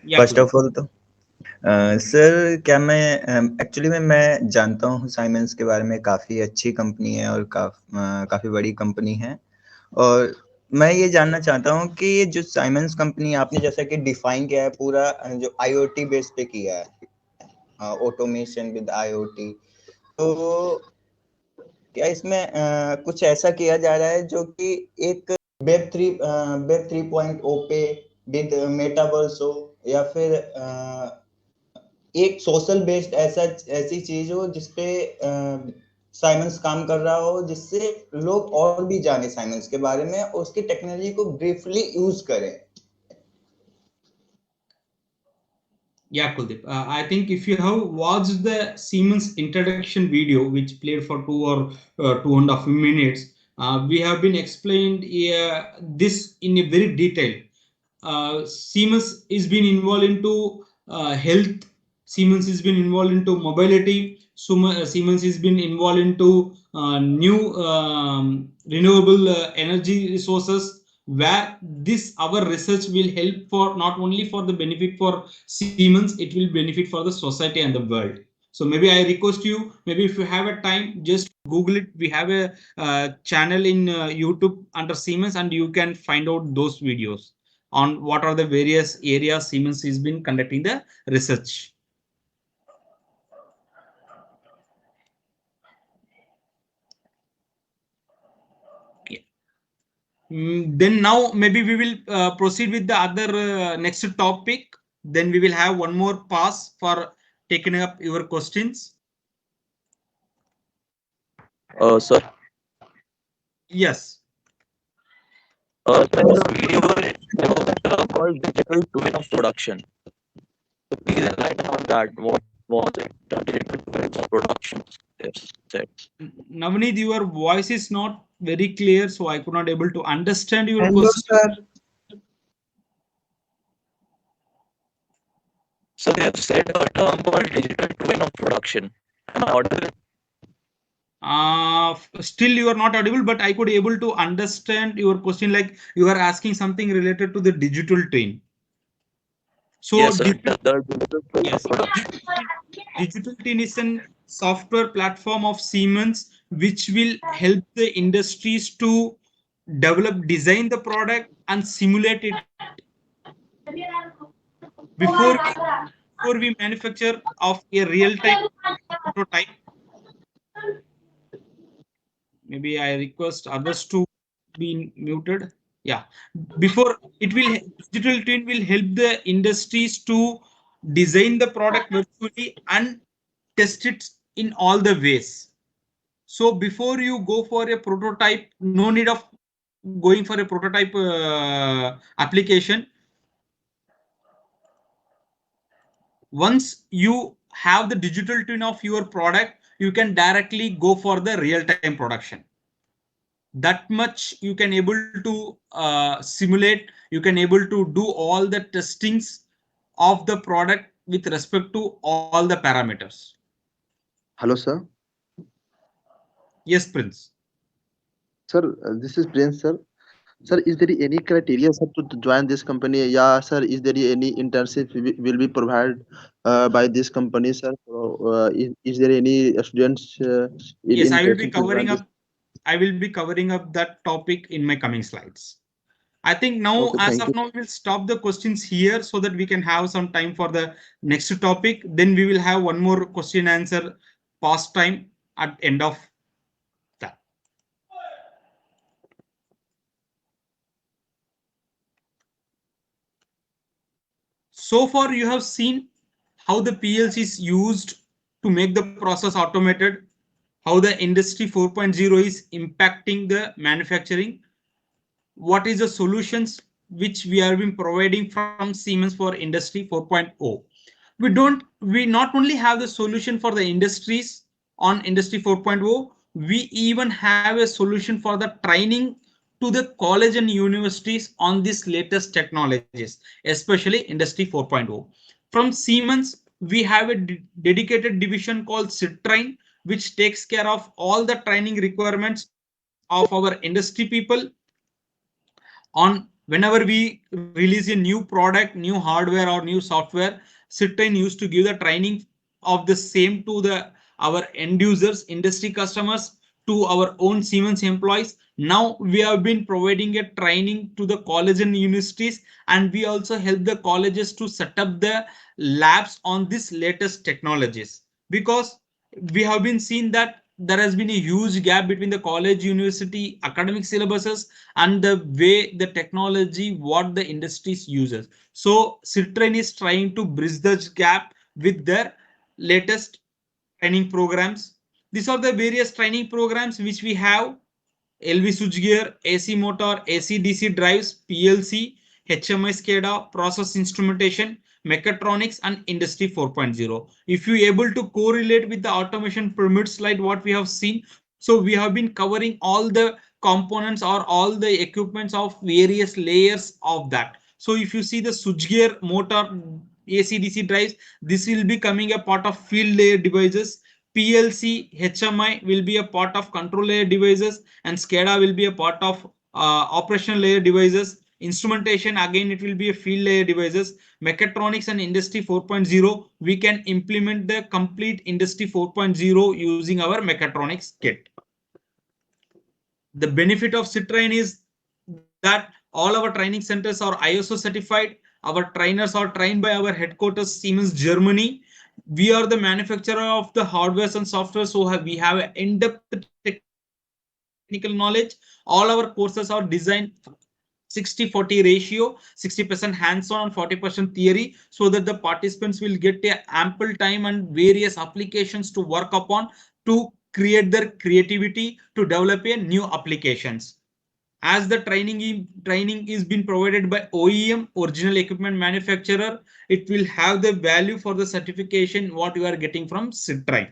Yeah, first Kuldeep. Of all तो sir क्या मैं actually मैं जानता हूँ साइमेंस के बारे में, काफ़ी अच्छी कंपनी है और काफ़ी बड़ी कंपनी है, और मैं ये जानना चाहता हूँ कि ये जो साइमेंस कंपनी आपने जैसा कि डिफाइन किया है पूरा जो IoT बेस पे किया है, ऑटोमेशन विद IoT, तो क्या इसमें कुछ ऐसा किया जा रहा है जो कि एक वेब 3.0 पे विद मेटावर्स हो, या फिर एक सोशल बेस्ड ऐसी चीज हो जिसपे साइमंस काम कर रहा हो, जिससे लोग और भी जाने साइमंस के बारे में और उसकी टेक्नोलॉजी को ब्रीफली यूज करें? Yeah, Kuldeep. I think if you have watched the Siemens introduction video, which played for 2.5 minutes, we have been explained this in a very detail. Siemens is been involved into health. Siemens has been involved into mobility. Siemens has been involved into new renewable energy resources, where this our research will help for not only for the benefit for Siemens, it will benefit for the society and the world. So maybe I request you, maybe if you have a time, just Google it. We have a channel in YouTube under Siemens, and you can find out those videos on what are the various areas Siemens has been conducting the research. Then now maybe we will proceed with the other next topic. Then we will have one more pass for taking up your questions. Sir. Yes. Video called digital twin of production. So please enlighten on that. What was it? Digital twin of production. Navneet, your voice is not very clear, so I could not able to understand your Hello, question. sir. So they have said a term called digital twin of production. Am I audible? Still you are not audible, but I could able to understand your question, like you are asking something related to the digital twin. So yes, sir. Digital twin is a software platform of Siemens which will help the industries to develop, design the product and simulate it before we manufacture of a real-time prototype. Maybe I request others to be muted. Yeah, before it will, digital twin will help the industries to design the product virtually and test it in all the ways. So before you go for a prototype, no need of going for a prototype application. Once you have the digital twin of your product, you can directly go for the real-time production. That much you can able to simulate, you can able to do all the testings of the product with respect to all the parameters. Hello, sir. Yes, Prince. Sir, this is Prince, sir. Sir, is there any criteria, sir, to join this company? Yeah, sir. Is there any internship will be provided by this company, sir? Is there any students Yes, I will be interested to covering join this? up. I will be covering up that topic in my coming slides. I think now, Okay, as thank of you. now, we'll stop the questions here so that we can have some time for the next topic. Then we will have one more question answer past time at end of that. So far, you have seen how the PLC is used to make the process automated, how the industry 4.0 is impacting the manufacturing, what is the solutions which we have been providing from Siemens for industry 4.0. We not only have the solution for the industries on industry 4.0, we even have a solution for the training to the college and universities on these latest technologies, especially industry 4.0. From Siemens, we have a dedicated division called SITTRAIN, which takes care of all the training requirements of our industry people on whenever we release a new product, new hardware or new software. SITTRAIN used to give the training of the same to the our end users, industry customers, to our own Siemens employees. Now we have been providing a training to the college and universities, and we also help the colleges to set up the labs on this latest technologies, because we have been seen that there has been a huge gap between the college university academic syllabuses and the way the technology what the industries uses. So SITTRAIN is trying to bridge the gap with their latest training programs. These are the various training programs which we have: LV switchgear, AC motor, AC DC drives, PLC, HMI SCADA, process instrumentation, mechatronics, and industry 4.0. If you able to correlate with the automation pyramid slide what we have seen, so we have been covering all the components or all the equipments of various layers of that. So if you see the switchgear, motor, AC DC drives, this will be coming a part of field layer devices. PLC, HMI will be a part of control layer devices, and SCADA will be a part of operational layer devices. Instrumentation, again, it will be a field layer devices. Mechatronics and industry 4.0, we can implement the complete industry 4.0 using our mechatronics kit. The benefit of SITTRAIN is that all our training centers are ISO certified. Our trainers are trained by our headquarters Siemens Germany. We are the manufacturer of the hardware and software, so we have an in-depth technical knowledge. All our courses are designed 60-40 ratio, 60% hands-on and 40% theory, so that the participants will get a ample time and various applications to work upon to create their creativity to develop a new applications. As the training is being provided by OEM, original equipment manufacturer, it will have the value for the certification what you are getting from SITTRAIN.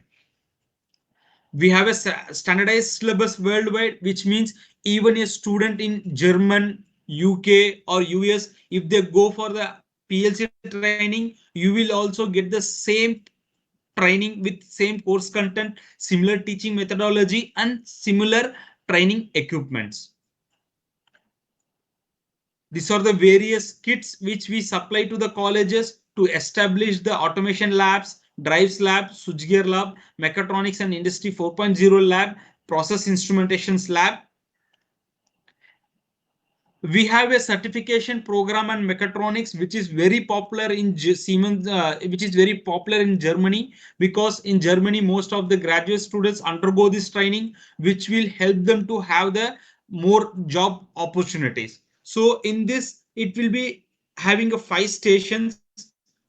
We have a standardized syllabus worldwide, which means even a student in German, UK or US, if they go for the PLC training, you will also get the same training with same course content, similar teaching methodology, and similar training equipments. These are the various kits which we supply to the colleges to establish the automation labs, drives lab, switchgear lab, mechatronics and industry 4.0 lab, process instrumentations lab. We have a certification program on mechatronics which is very popular in Siemens, which is very popular in Germany, because in Germany most of the graduate students undergo this training, which will help them to have the more job opportunities. So in this, it will be having a 5 stations,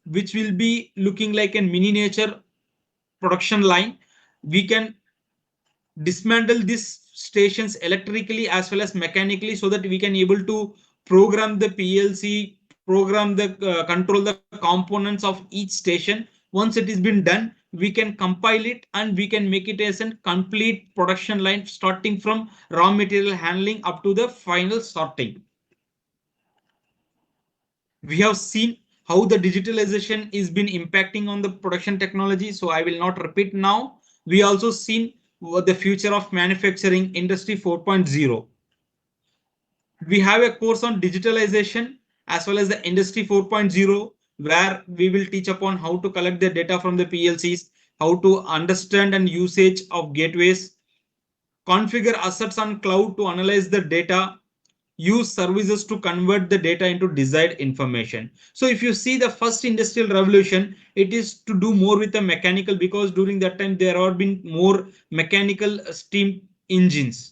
which will be looking like a miniature production line. We can dismantle these stations electrically as well as mechanically, so that we can able to program the PLC, program the control the components of each station. Once it has been done, we can compile it and we can make it as a complete production line, starting from raw material handling up to the final sorting. We have seen how the digitalization is been impacting on the production technology. So I will not repeat now. We also seen the future of manufacturing, industry 4.0. We have a course on digitalization as well as the industry 4.0, where we will teach upon how to collect the data from the PLCs, how to understand and usage of gateways, configure assets on cloud to analyze the data, use services to convert the data into desired information. So if you see the first industrial revolution, it is to do more with the mechanical, because during that time there have been more mechanical steam engines.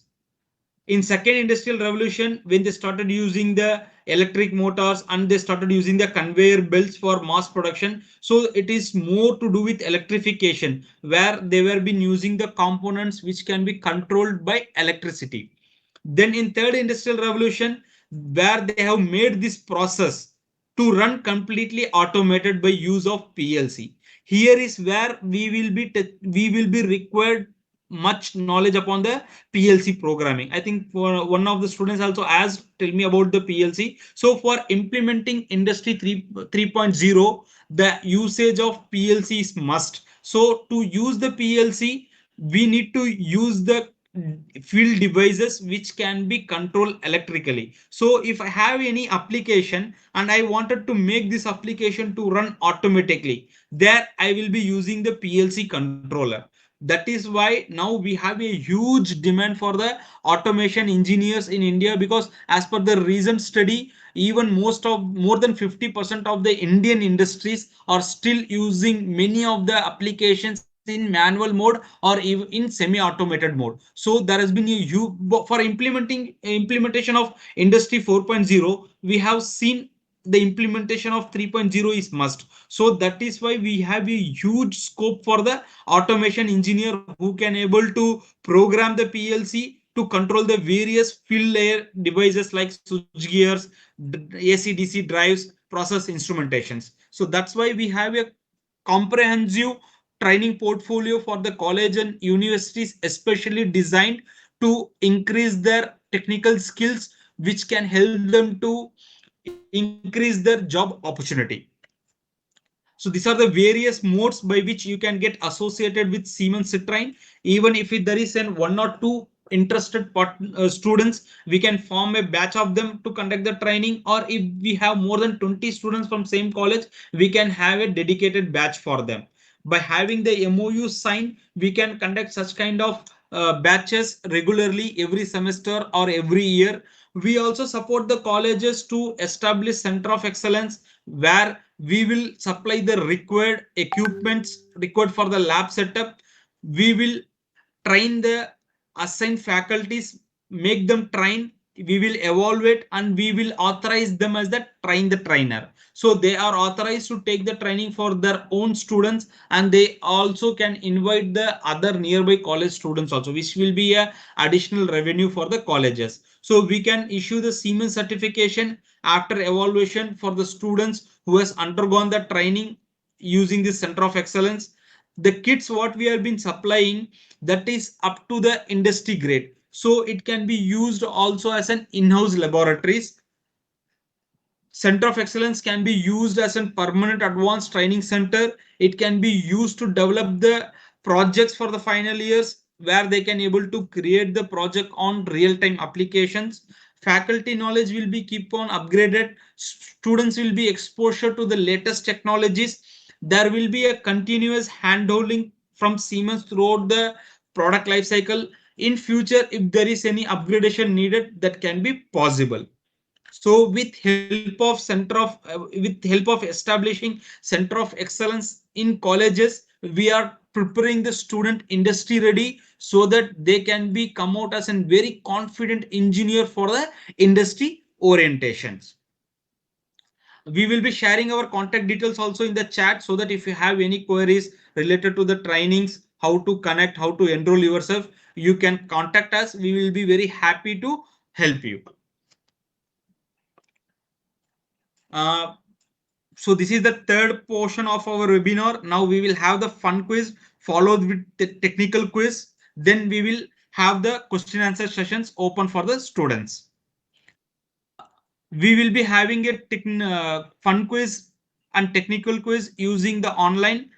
In second industrial revolution, when they started using the electric motors and they started using the conveyor belts for mass production, so it is more to do with electrification, where they were been using the components which can be controlled by electricity. Then in third industrial revolution, where they have made this process to run completely automated by use of PLC. Here is where we will be required much knowledge upon the PLC programming. I think for one of the students also asked, tell me about the PLC. So for implementing industry 3.0, the usage of PLC is must. So to use the PLC, we need to use the field devices which can be controlled electrically. So if I have any application and I wanted to make this application to run automatically, there I will be using the PLC controller. That is why now we have a huge demand for the automation engineers in India, because as per the recent study, even more than 50% of the Indian industries are still using many of the applications in manual mode or even in semi-automated mode. So there has been a huge for implementation of industry 4.0. We have seen the implementation of 3.0 is must. So that is why we have a huge scope for the automation engineer who can able to program the PLC to control the various field layer devices like switch gears, AC/DC drives, process instrumentations. So that's why we have a comprehensive training portfolio for the college and universities, especially designed to increase their technical skills, which can help them to increase their job opportunity. So these are the various modes by which you can get associated with Siemens Citrain. Even if there is one or two interested students, we can form a batch of them to conduct the training, or if we have more than 20 students from same college, we can have a dedicated batch for them. By having the MOU signed, we can conduct such kind of batches regularly every semester or every year. We also support the colleges to establish center of excellence, where we will supply the required equipments required for the lab setup. We will train the assigned faculties, make them train. We will evaluate and we will authorize them as the trainer. So they are authorized to take the training for their own students, and they also can invite the other nearby college students also, which will be a additional revenue for the colleges. So we can issue the Siemens certification after evaluation for the students who has undergone the training using the center of excellence. The kits what we have been supplying, that is up to the industry grade. So it can be used also as an in-house laboratories. Center of excellence can be used as a permanent advanced training center. It can be used to develop the projects for the final years, where they can able to create the project on real-time applications. Faculty knowledge will be keep on upgraded. Students will be exposure to the latest technologies. There will be a continuous handholding from Siemens throughout the product life cycle. In future, if there is any upgradation needed, that can be possible. So with help of establishing center of excellence in colleges, we are preparing the student industry ready, so that they can be come out as a very confident engineer for the industry orientations. We will be sharing our contact details also in the chat, so that if you have any queries related to the trainings, how to connect, how to enroll yourself, you can contact us. We will be very happy to help you. So this is the third portion of our webinar. Now we will have the fun quiz followed with the technical quiz. Then we will have the question answer sessions open for the students. We will be having a fun quiz and technical quiz using the online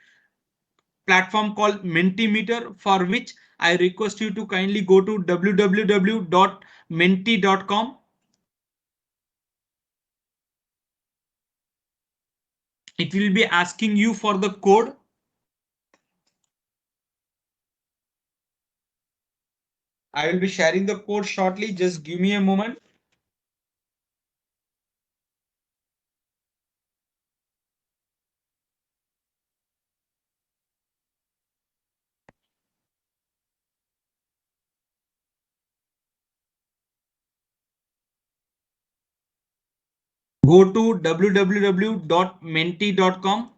platform called Mentimeter, for which I request you to kindly go to www.menti.com. It will be asking you for the code. I will be sharing the code shortly. Just give me a moment. Go to www.menti.com.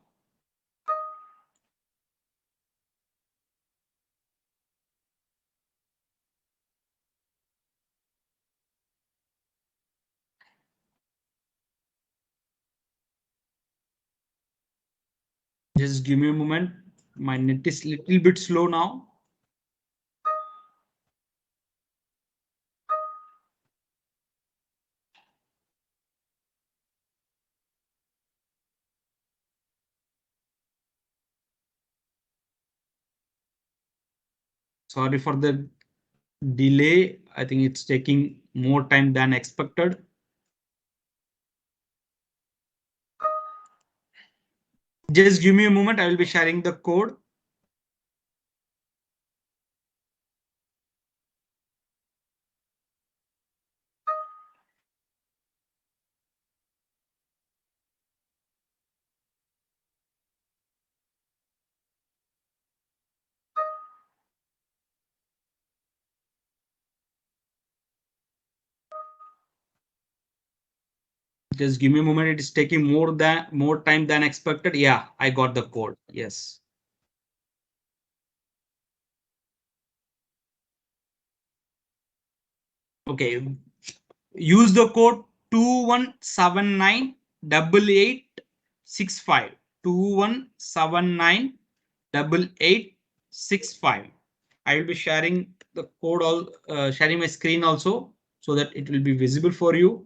Just give me a moment. My net is little bit slow now. Sorry for the delay. I think it's taking more time than expected. Just give me a moment. I will be sharing the code. Just give me a moment. It is taking more time than expected. Yeah, I got the code. Yes. Okay. Use the code 21798865. 21798865. I will be sharing the code, sharing my screen also, so that it will be visible for you.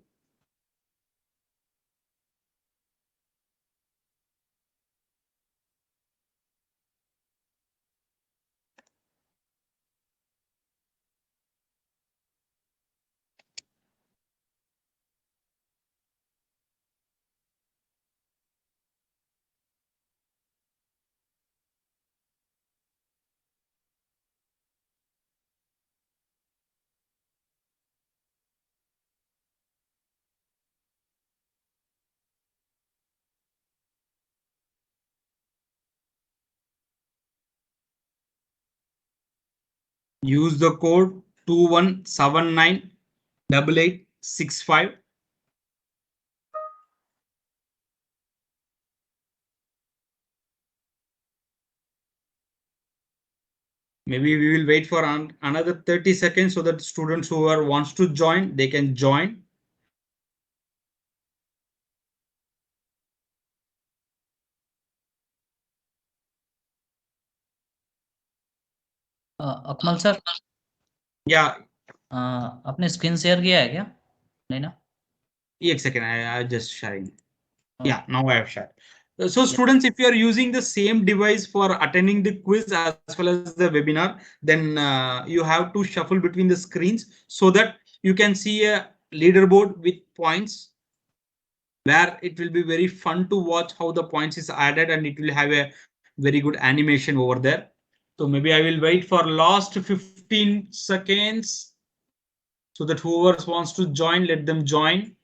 Use the code 21798865. Maybe we will wait for another 30 seconds so that students who wants to join, they can join. Akmal sir, या आपने screen share किया है क्या? नहीं ना? एक second, I just sharing. Yeah, now I have shared. So students, if you are using the same device for attending the quiz as well as the webinar, then you have to shuffle between the screens so that you can see a leaderboard with points, where it will be very fun to watch how the points is added, and it will have a very good animation over there. So maybe I will wait for last 15 seconds so that whoever wants to join, let them join.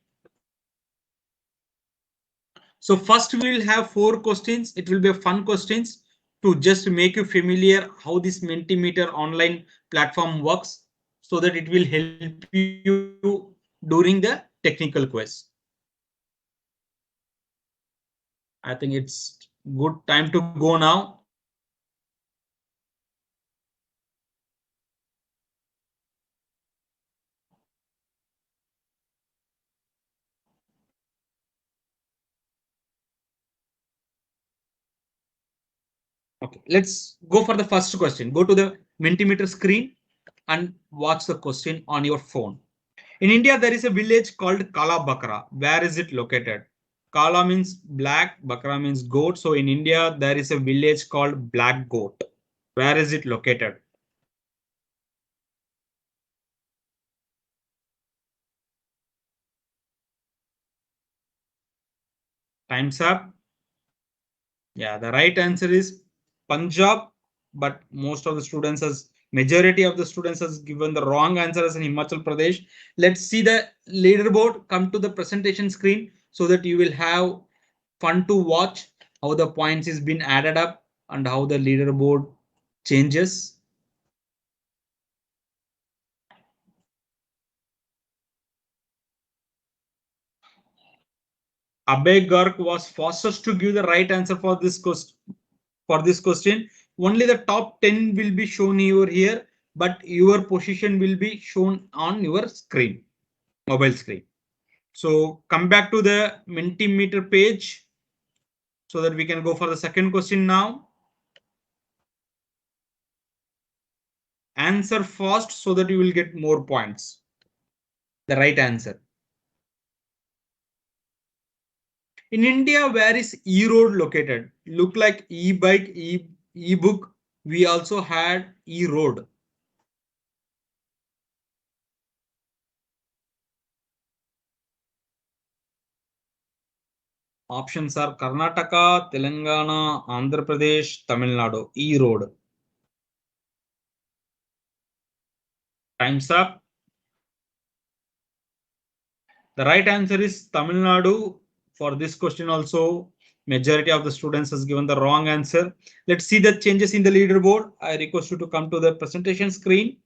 So first we will have 4 questions. It will be a fun questions to just make you familiar how this Mentimeter online platform works, so that it will help you during the technical quiz. I think it's good time to go now. Okay, let's go for the first question. Go to the Mentimeter screen and watch the question on your phone. In India, there is a village called Kala Bakra. Where is it located? Kala means black, Bakra means goat. So in India, there is a village called Black Goat. Where is it located? Time's up. Yeah, the right answer is Punjab, but most of the students majority of the students has given the wrong answer as in Himachal Pradesh. Let's see the leaderboard. Come to the presentation screen so that you will have fun to watch how the points is been added up and how the leaderboard changes. Abhay Garg was fastest to give the right answer for this question. Only the top 10 will be shown over here, but your position will be shown on your screen, mobile screen. So come back to the Mentimeter page so that we can go for the second question now. Answer fast so that you will get more points. The right answer. In India, where is E-Road located? Look like e-bike, e-book. We also had E-Road. Options are Karnataka, Telangana, Andhra Pradesh, Tamil Nadu. E-Road. Time's up. The right answer is Tamil Nadu. For this question also, majority of the students has given the wrong answer. Let's see the changes in the leaderboard. I request you to come to the presentation screen.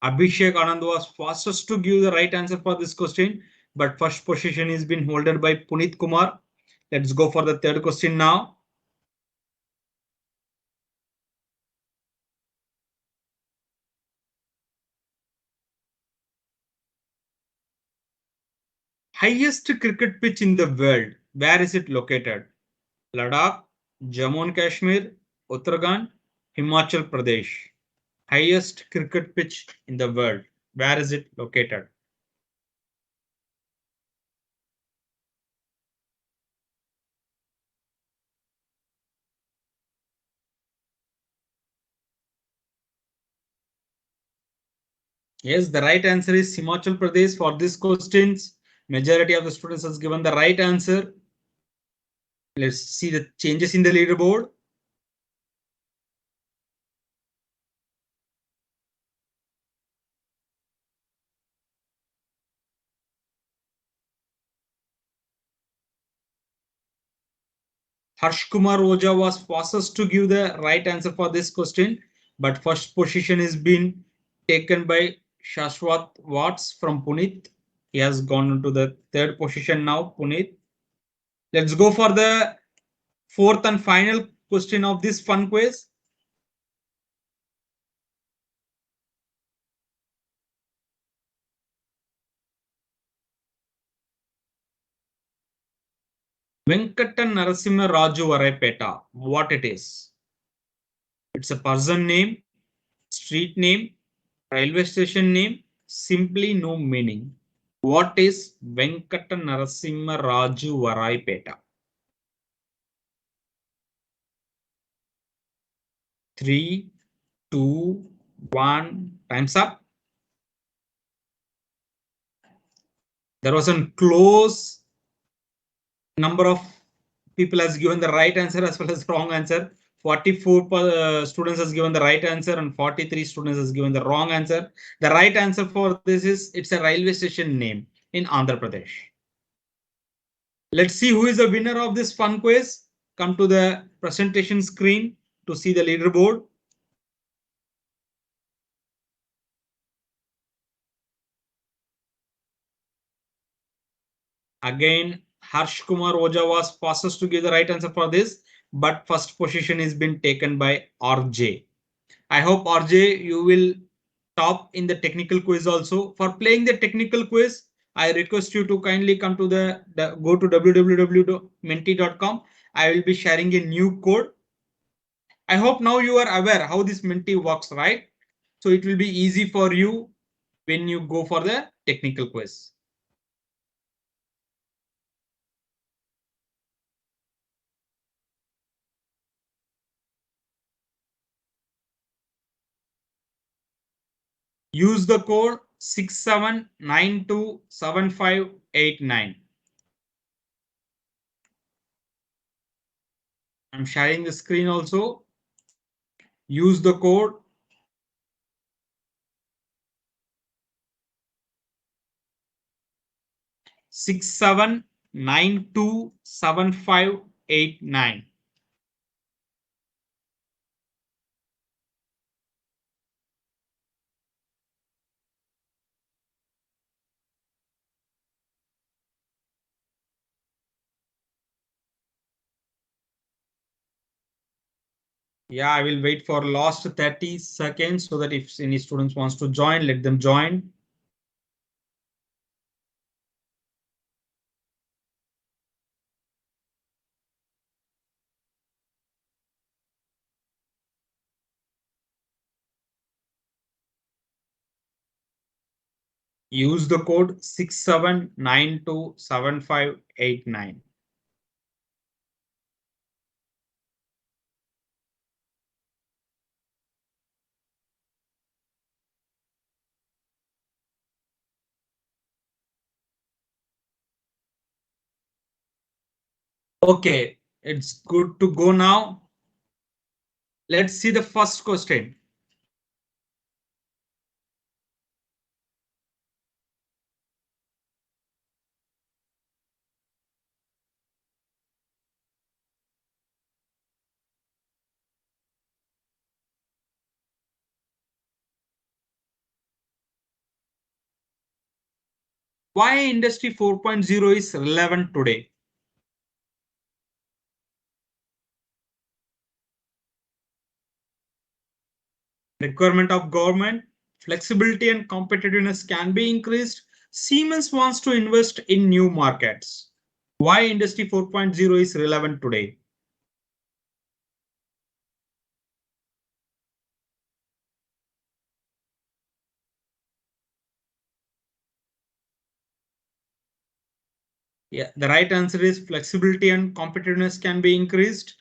Abhishek Anand was fastest to give the right answer for this question, but first position is been held by Puneet Kumar. Let's go for the third question now. Highest cricket pitch in the world. Where is it located? Ladakh, Jammu and Kashmir, Uttarakhand, Himachal Pradesh. Highest cricket pitch in the world. Where is it located? Yes, the right answer is Himachal Pradesh. For this questions, majority of the students has given the right answer. Let's see the changes in the leaderboard. Harsh Kumar Oja was fastest to give the right answer for this question, but first position is been taken by Shashwat Watts from Puneet. He has gone into the third position now, Puneet. Let's go for the fourth and final question of this fun quiz. Venkata Narasimha Raju Varaipeta, what it is? It's a person name, street name, railway station name, simply no meaning. What is Venkata Narasimha Raju Varaipeta? 3, 2, 1, time's up. There was a close number of people has given the right answer as well as wrong answer. 44 students has given the right answer and 43 students has given the wrong answer. The right answer for this is it's a railway station name in Andhra Pradesh. Let's see who is the winner of this fun quiz. Come to the presentation screen to see the leaderboard. Again, Harsh Kumar Oja was fastest to give the right answer for this, but first position is been taken by RJ. I hope RJ you will top in the technical quiz also. For playing the technical quiz, I request you to kindly come to go to www.menti.com. I will be sharing a new code. I hope now you are aware how this Menti works, right? So it will be easy for you when you go for the technical quiz. Use the code 67927589. I'm sharing the screen also. Use the code 67927589. Yeah, I will wait for last 30 seconds so that if any students wants to join, let them join. Use the code 67927589. Okay, it's good to go now. Let's see the first question. Why Industry 4.0 is relevant today? Requirement of government, flexibility and competitiveness can be increased. Siemens wants to invest in new markets. Why Industry 4.0 is relevant today? Yeah, the right answer is flexibility and competitiveness can be increased.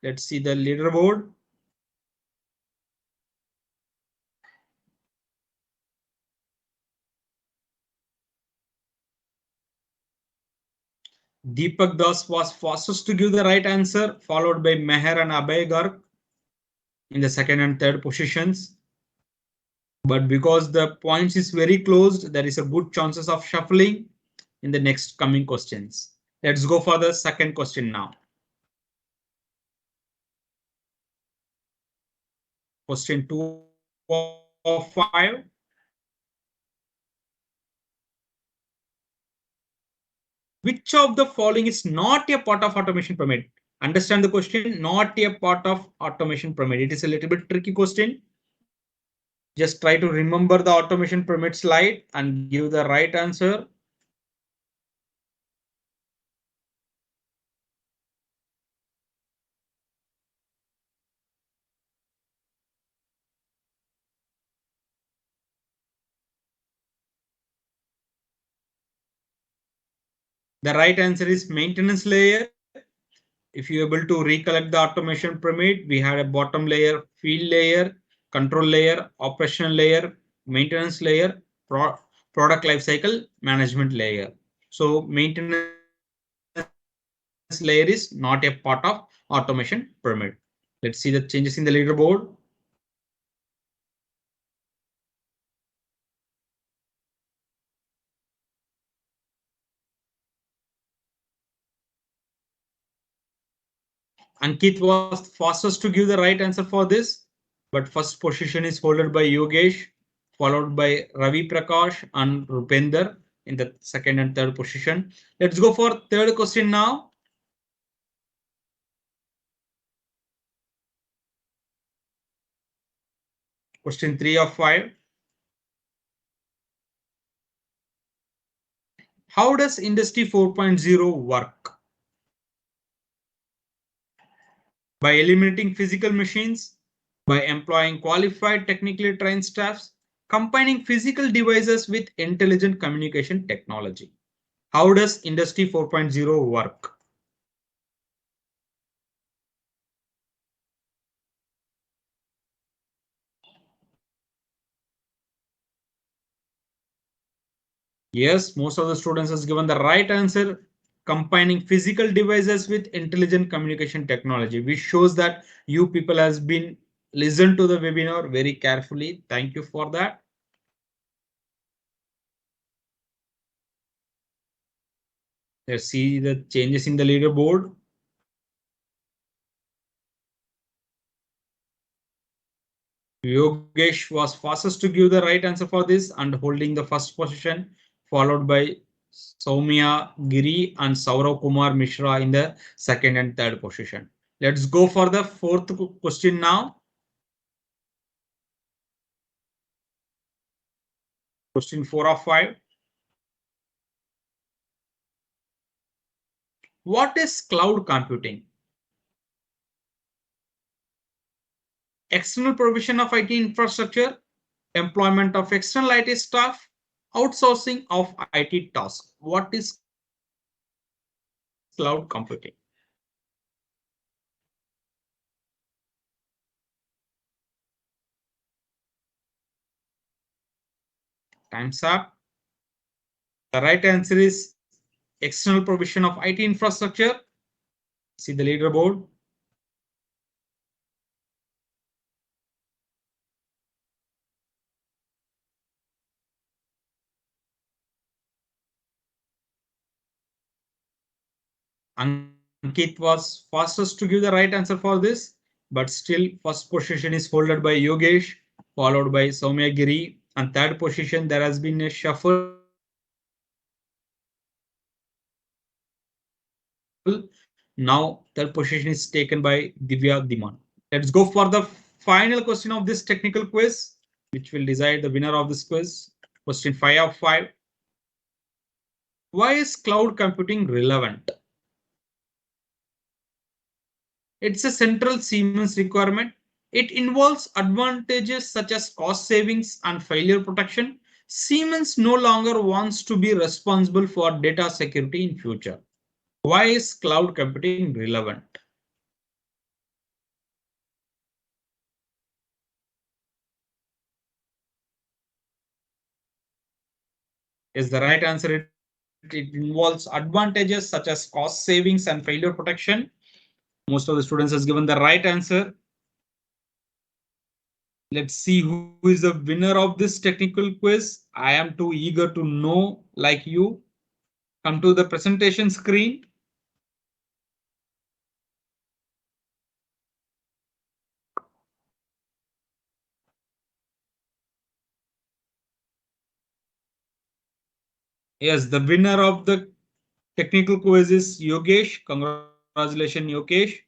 Let's see the leaderboard. Deepak Das was fastest to give the right answer, followed by Meher and Abhay Garg in the second and third positions. But because the points is very closed, there is a good chances of shuffling in the next coming questions. Let's go for the second question now. Question 2 of 5. Which of the following is not a part of automation pyramid? Understand the question, not a part of automation pyramid. It is a little bit tricky question. Just try to remember the automation pyramid slide and give the right answer. The right answer is maintenance layer. If you're able to recollect the automation pyramid, we had a bottom layer, field layer, control layer, operational layer, maintenance layer, product lifecycle management layer. So maintenance layer is not a part of automation pyramid. Let's see the changes in the leaderboard. Ankit was fastest to give the right answer for this, but first position is held by Yogesh, followed by Ravi Prakash and Rupender in the second and third position. Let's go for third question now. Question 3 of 5. How does Industry 4.0 work? By eliminating physical machines, by employing qualified technically trained staffs, combining physical devices with intelligent communication technology. How does Industry 4.0 work? Yes, most of the students has given the right answer. Combining physical devices with intelligent communication technology, which shows that you people has been listened to the webinar very carefully. Thank you for that. Let's see the changes in the leaderboard. Yogesh was fastest to give the right answer for this and holding the first position, followed by Soumya Giri and Saurav Kumar Mishra in the second and third position. Let's go for the fourth question now. Question 4 of 5. What is cloud computing? External provision of IT infrastructure, employment of external IT staff, outsourcing of IT tasks. What is cloud computing? Time's up. The right answer is external provision of IT infrastructure. See the leaderboard. Ankit was fastest to give the right answer for this, but still first position is holded by Yogesh, followed by Soumya Giri, and third position there has been a shuffle. Now third position is taken by Divya Diman. Let's go for the final question of this technical quiz, which will decide the winner of this quiz. Question 5 of 5. Why is cloud computing relevant? It's a central Siemens requirement. It involves advantages such as cost savings and failure protection. Siemens no longer wants to be responsible for data security in future. Why is cloud computing relevant? Is the right answer. It involves advantages such as cost savings and failure protection. Most of the students has given the right answer. Let's see who is the winner of this technical quiz. I am too eager to know, like you. Come to the presentation screen. Yes, the winner of the technical quiz is Yogesh. Congratulations, Yogesh.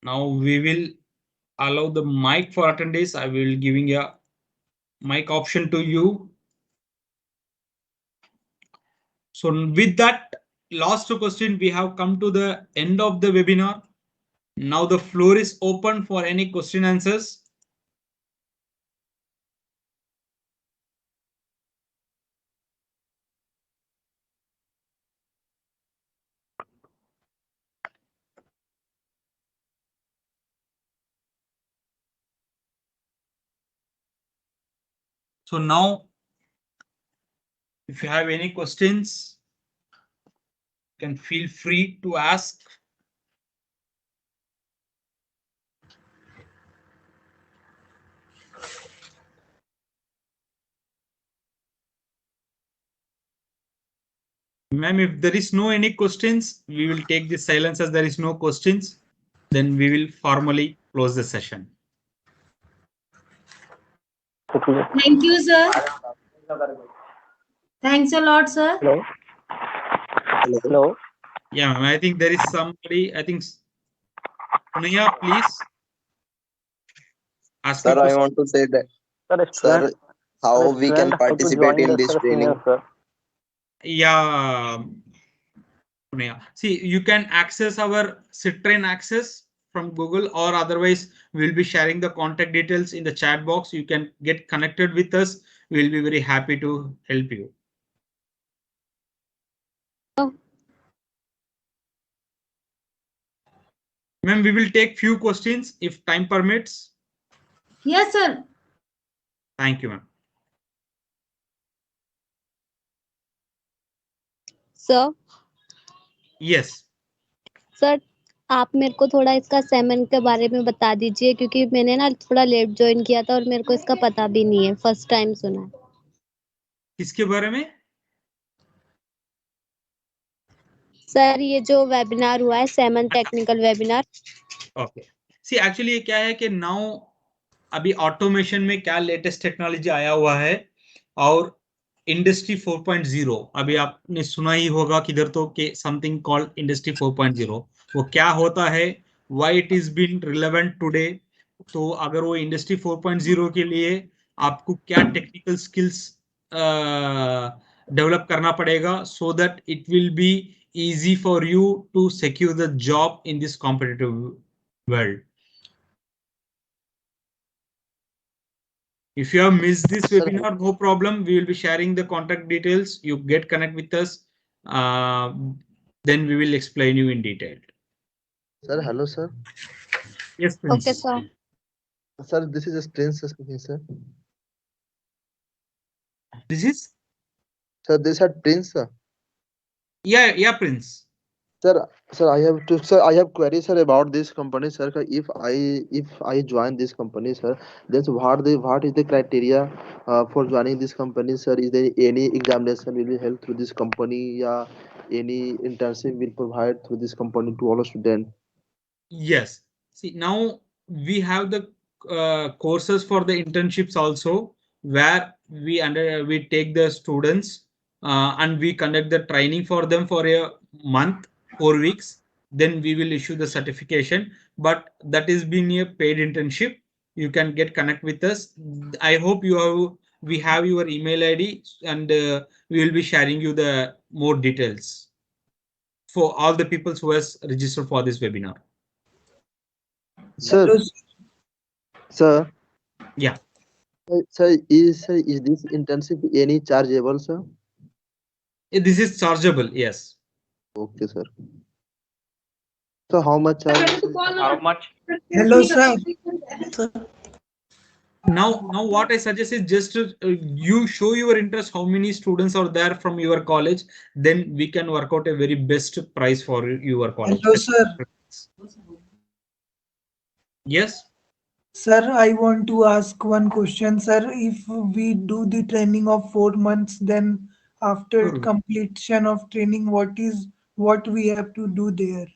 Now we will allow the mic for attendees. I will giving a mic option to you. So with that last question, we have come to the end of the webinar. Now the floor is open for any question answers. So now, if you have any questions, you can feel free to ask. Ma'am, if there is no any questions, we will take the silence as there is no questions. Then we will formally close the session. Thank you, sir. Thanks a lot, sir. Hello. Hello. Yeah, ma'am, I think there is somebody. I think Sonia, please. Ask Sir, your I question. want to say that. Sir, how we can Student, how to participate join in the this training? seminar, sir? Yeah. See, you can access our Citran access from Google, or otherwise we'll be sharing the contact details in the chat box. You can get connected with us. We'll be very happy to help you. Ma'am, we will take few questions if time permits. Yes, sir. Thank you, ma'am. Sir Yes. Sir आप मेरे को थोड़ा इसका semen के बारे में बता दीजिए, क्योंकि मैंने ना थोड़ा लेट ज्वाइन किया था और मेरे को इसका पता भी नहीं है, फर्स्ट टाइम सुना है। किसके बारे में? सर ये जो वेबिनार हुआ है, सेमन टेक्निकल वेबिनार। ओके, सी एक्चुअली ये क्या है कि नाउ अभी ऑटोमेशन में क्या लेटेस्ट टेक्नोलॉजी आया हुआ है, और इंडस्ट्री 4.0 अभी आपने सुना ही होगा किधर तो के समथिंग कॉल्ड इंडस्ट्री 4.0। वो क्या होता है, why it is been relevant today. तो अगर वो इंडस्ट्री 4.0 के लिए आपको क्या टेक्निकल स्किल्स डेवलप करना पड़ेगा, so that it will be easy for you to secure the job in this competitive world. If you have missed this webinar, no problem. We will be sharing the contact details. You get connect with us. Then we will explain you in detail. Sir, hello, sir. Yes, Prince. Okay, sir. Sir, this is Prince speaking, sir. This is? Sir, this is Prince, sir. Yeah, Prince. Sir, I have queries, sir, about this company, sir. If I join this company, sir, then what is the criteria for joining this company, sir? Is there any examination will be held through this company, or any internship will provide through this company to all students? Yes. See, now we have the courses for the internships also, where we take the students and we conduct the training for them for a month, 4 weeks. Then we will issue the certification, but that is being a paid internship. You can get connect with us. I hope we have your email ID, and we will be sharing you the more details for all the people who has registered for this webinar. Sir. Yeah. Sir, is this internship any chargeable, sir? This is chargeable, yes. Okay, sir. So how much? How much? Hello, sir. Now what I suggest is just you show your interest, how many students are there from your college, then we can work out a very best price for your college. Hello, sir. Yes. Sir, I want to ask one question, sir. If we do the training of 4 months, then after completion of training, what we have to do there?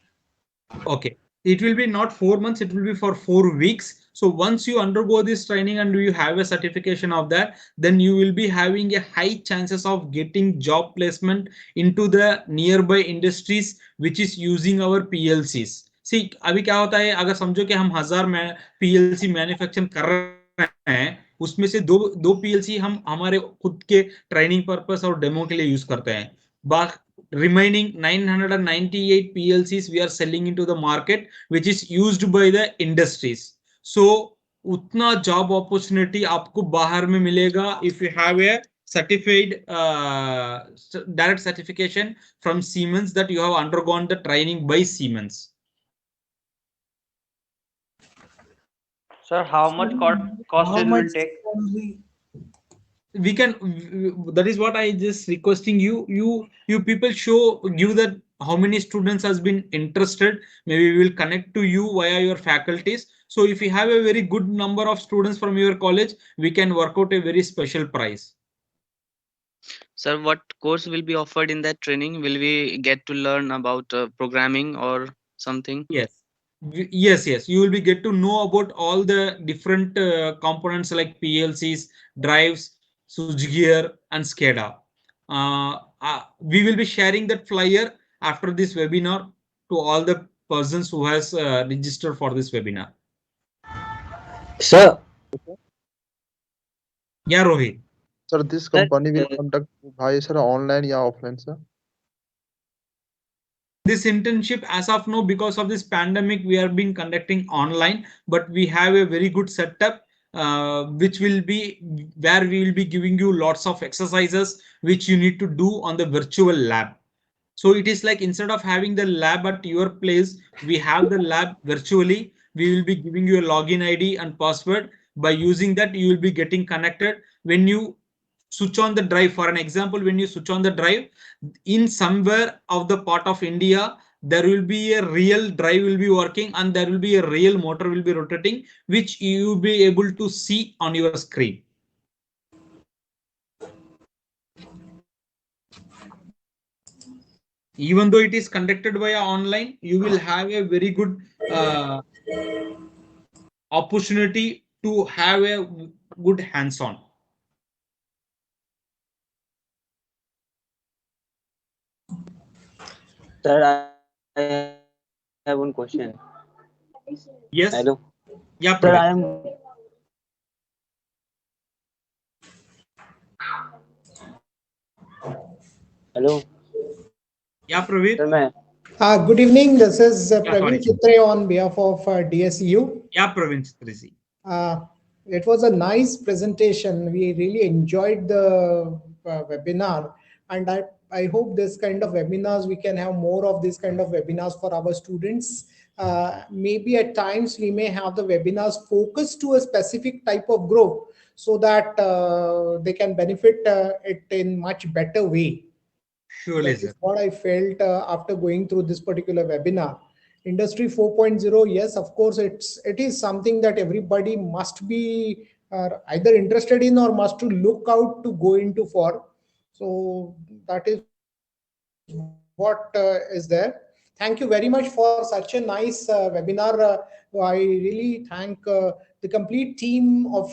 Okay, it will be not 4 months, it will be for 4 weeks. So once you undergo this training and you have a certification of that, then you will be having a high chances of getting job placement into the nearby industries which is using our PLCs. सी अभी क्या होता है, अगर समझो कि हम 1000 PLC manufacture कर रहे हैं, उसमें से दो PLC हम हमारे खुद के ट्रेनिंग पर्पस और डेमो के लिए यूज करते हैं. Remaining 998 PLCs we are selling into the market, which is used by the industries. So उतना job opportunity आपको बाहर में मिलेगा if you have a certified direct certification from Siemens that you have undergone the training by Siemens. Sir, how much cost it will take? We can, that is what I just requesting you people give that how many students has been interested. Maybe we will connect to you via your faculties. So if you have a very good number of students from your college, we can work out a very special price. Sir, what course will be offered in that training? Will we get to learn about programming or something? Yes, you will be get to know about all the different components like PLCs, drives, switchgear, and SCADA. We will be sharing that flyer after this webinar to all the persons who has registered for this webinar. Sir, Yeah, Rohit. Sir, this company will conduct by sir online या offline sir? This internship as of now, because of this pandemic, we are being conducting online, but we have a very good setup which will be where we will be giving you lots of exercises which you need to do on the virtual lab. So it is like instead of having the lab at your place, we have the lab virtually. We will be giving you a login ID and password. By using that, you will be getting connected. When you switch on the drive, for an example, when you switch on the drive in somewhere of the part of India, there will be a real drive will be working and there will be a real motor will be rotating, which you will be able to see on your screen. Even though it is conducted via online, you will have a very good opportunity to have a good hands-on. Sir, I have one question. Yes. Hello. Yeah, Sir, Praveen. I am. Hello. Yeah, Praveen. Sir, Good evening. This is Yeah, Praveen sorry. Chitre on behalf of DSU. Yeah, Praveen Chitriji. It was a nice presentation. We really enjoyed the webinar, and I hope this kind of webinars, we can have more of this kind of webinars for our students. Maybe at times we may have the webinars focused to a specific type of group so that they can benefit it in much better way. Surely, That is sir. what I felt after going through this particular webinar. Industry 4.0, yes, of course, it is something that everybody must be either interested in or must to look out to go into for. So that is what is there. Thank you very much for such a nice webinar. I really thank the complete team of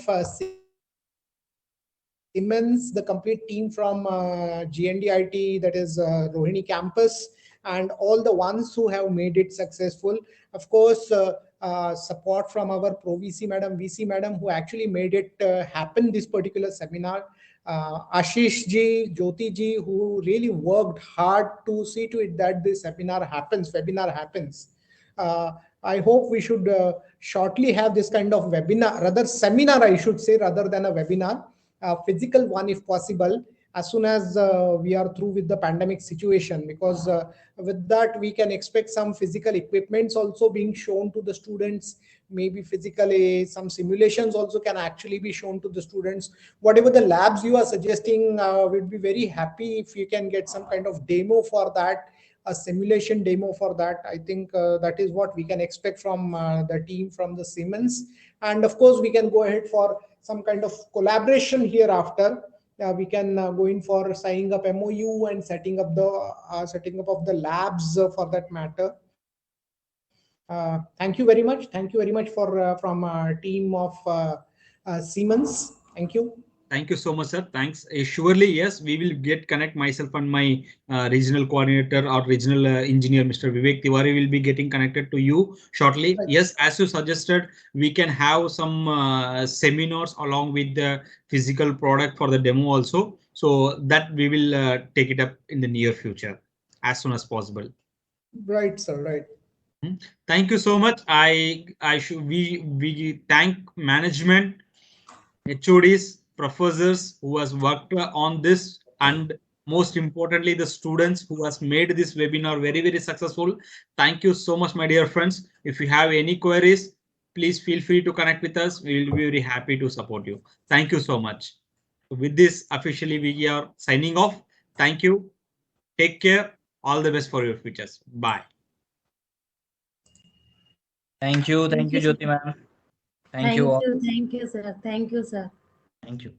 Siemens, the complete team from GNDIT, that is Rohini campus, and all the ones who have made it successful. Of course, support from our Pro VC madam, who actually made it happen, this particular seminar. Ashish ji, Jyoti ji, who really worked hard to see to it that this webinar happens. I hope we should shortly have this kind of webinar, rather seminar, I should say, rather than a webinar. Physical one if possible, as soon as we are through with the pandemic situation, because with that we can expect some physical equipments also being shown to the students. Maybe physically some simulations also can actually be shown to the students. Whatever the labs you are suggesting, we'd be very happy if you can get some kind of demo for that, a simulation demo for that. I think that is what we can expect from the team from the Siemens. And of course, we can go ahead for some kind of collaboration hereafter. We can go in for signing up MOU and setting up of the labs for that matter. Thank you very much. Thank you very much for from our team of Siemens. Thank you. Thank you so much, sir. Thanks. Surely, yes, we will get connect myself and my regional coordinator or regional engineer, Mr. Vivek Tiwari, will be getting connected to you shortly. Right. Yes, as you suggested, we can have some seminars along with the physical product for the demo also. So that we will take it up in the near future as soon as possible. Right, sir. Right. Thank you so much. We thank management, HODs, professors who has worked on this, and most importantly the students who has made this webinar very successful. Thank you so much, my dear friends. If you have any queries, please feel free to connect with us. We will be very happy to support you. Thank you so much. With this, officially we are signing off. Thank you. Take care. All the best for your futures. Bye. Thank you, Jyoti ma'am. Thank you all. Thank you, sir. Thank you, sir. Thank you.